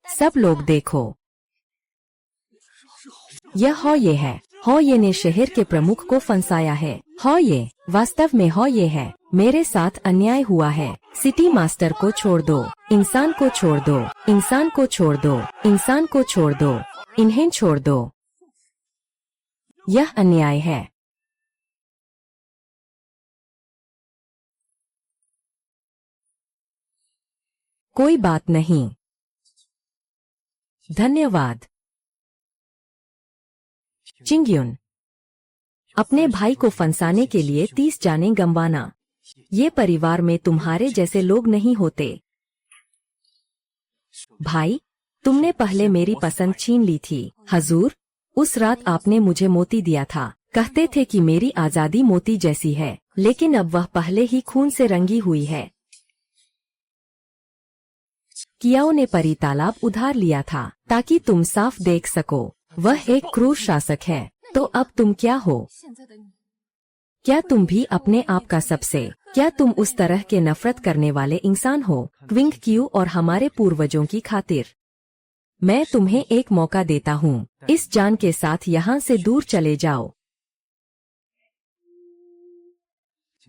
सब लोग देखो, यह हो ये है। हो ये ने शहर के प्रमुख को फंसाया है। हो ये वास्तव में हो ये है। मेरे साथ अन्याय हुआ है। सिटी मास्टर को छोड़ दो, इंसान को छोड़ दो, इंसान को छोड़ दो, इंसान को छोड़ दो, इन्हें छोड़ दो। यह अन्याय है। कोई बात नहीं। धन्यवाद। चिंग्युन, अपने भाई को फंसाने के लिए 30 जानें गंवाना। ये परिवार में तुम्हारे जैसे लोग नहीं होते। भाई, तुमने पहले मेरी पसंद छीन ली थी। हजूर, उस रात आपने मुझे मोती दिया था। कहते थे कि मेरी आजादी मोती जैसी है, लेकिन अब वह पहले ही खून से रंगी हुई है। कियाओ ने परी तालाब उधार लिया था ताकि तुम साफ देख सको। वह एक क्रूर शासक है, तो अब तुम क्या हो? क्या तुम भी अपने आप का सबसे? क्या तुम उस तरह के नफरत करने वाले इंसान हो? क्विंग क्यू और हमारे पूर्वजों की खातिर मैं तुम्हें एक मौका देता हूँ। इस जान के साथ यहाँ से दूर चले जाओ।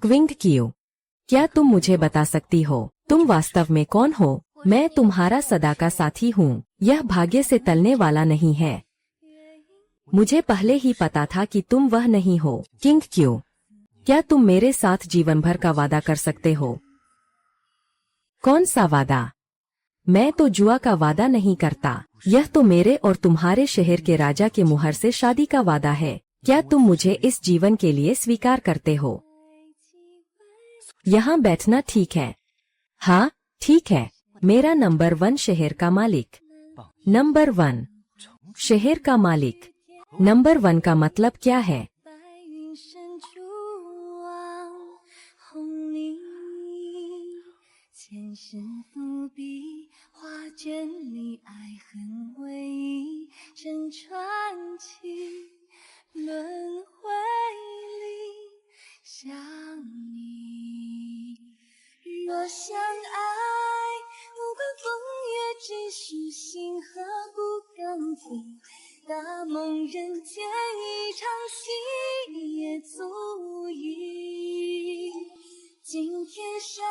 क्विंग क्यू, क्या तुम मुझे बता सकती हो तुम वास्तव में कौन हो? मैं तुम्हारा सदा का साथी हूँ। यह भाग्य से टलने वाला नहीं है। मुझे पहले ही पता था कि तुम वह नहीं हो। किंग क्यू, क्या तुम मेरे साथ जीवन भर का वादा कर सकते हो? कौन सा वादा? मैं तो जुआ का वादा नहीं करता। यह तो मेरे और तुम्हारे शहर के राजा के मुहर से शादी का वादा है। क्या तुम मुझे इस जीवन के लिए स्वीकार करते हो? यहाँ बैठना ठीक है। हाँ, ठीक है। मेरा नंबर 1 शहर का मालिक। नंबर 1 शहर का मालिक। नंबर 1 का मतलब क्या है? 白云深处望红泥，前世伏笔，画卷里爱恨回忆成传奇，轮回里想你。若相爱，无关风月，只是星河不更替。大梦人间一场戏也足矣。今天上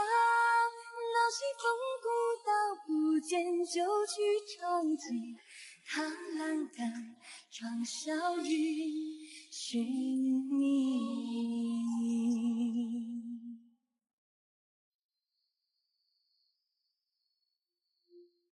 闹起风骨，道不见就去唱起。踏栏杆，窗晓雨，寻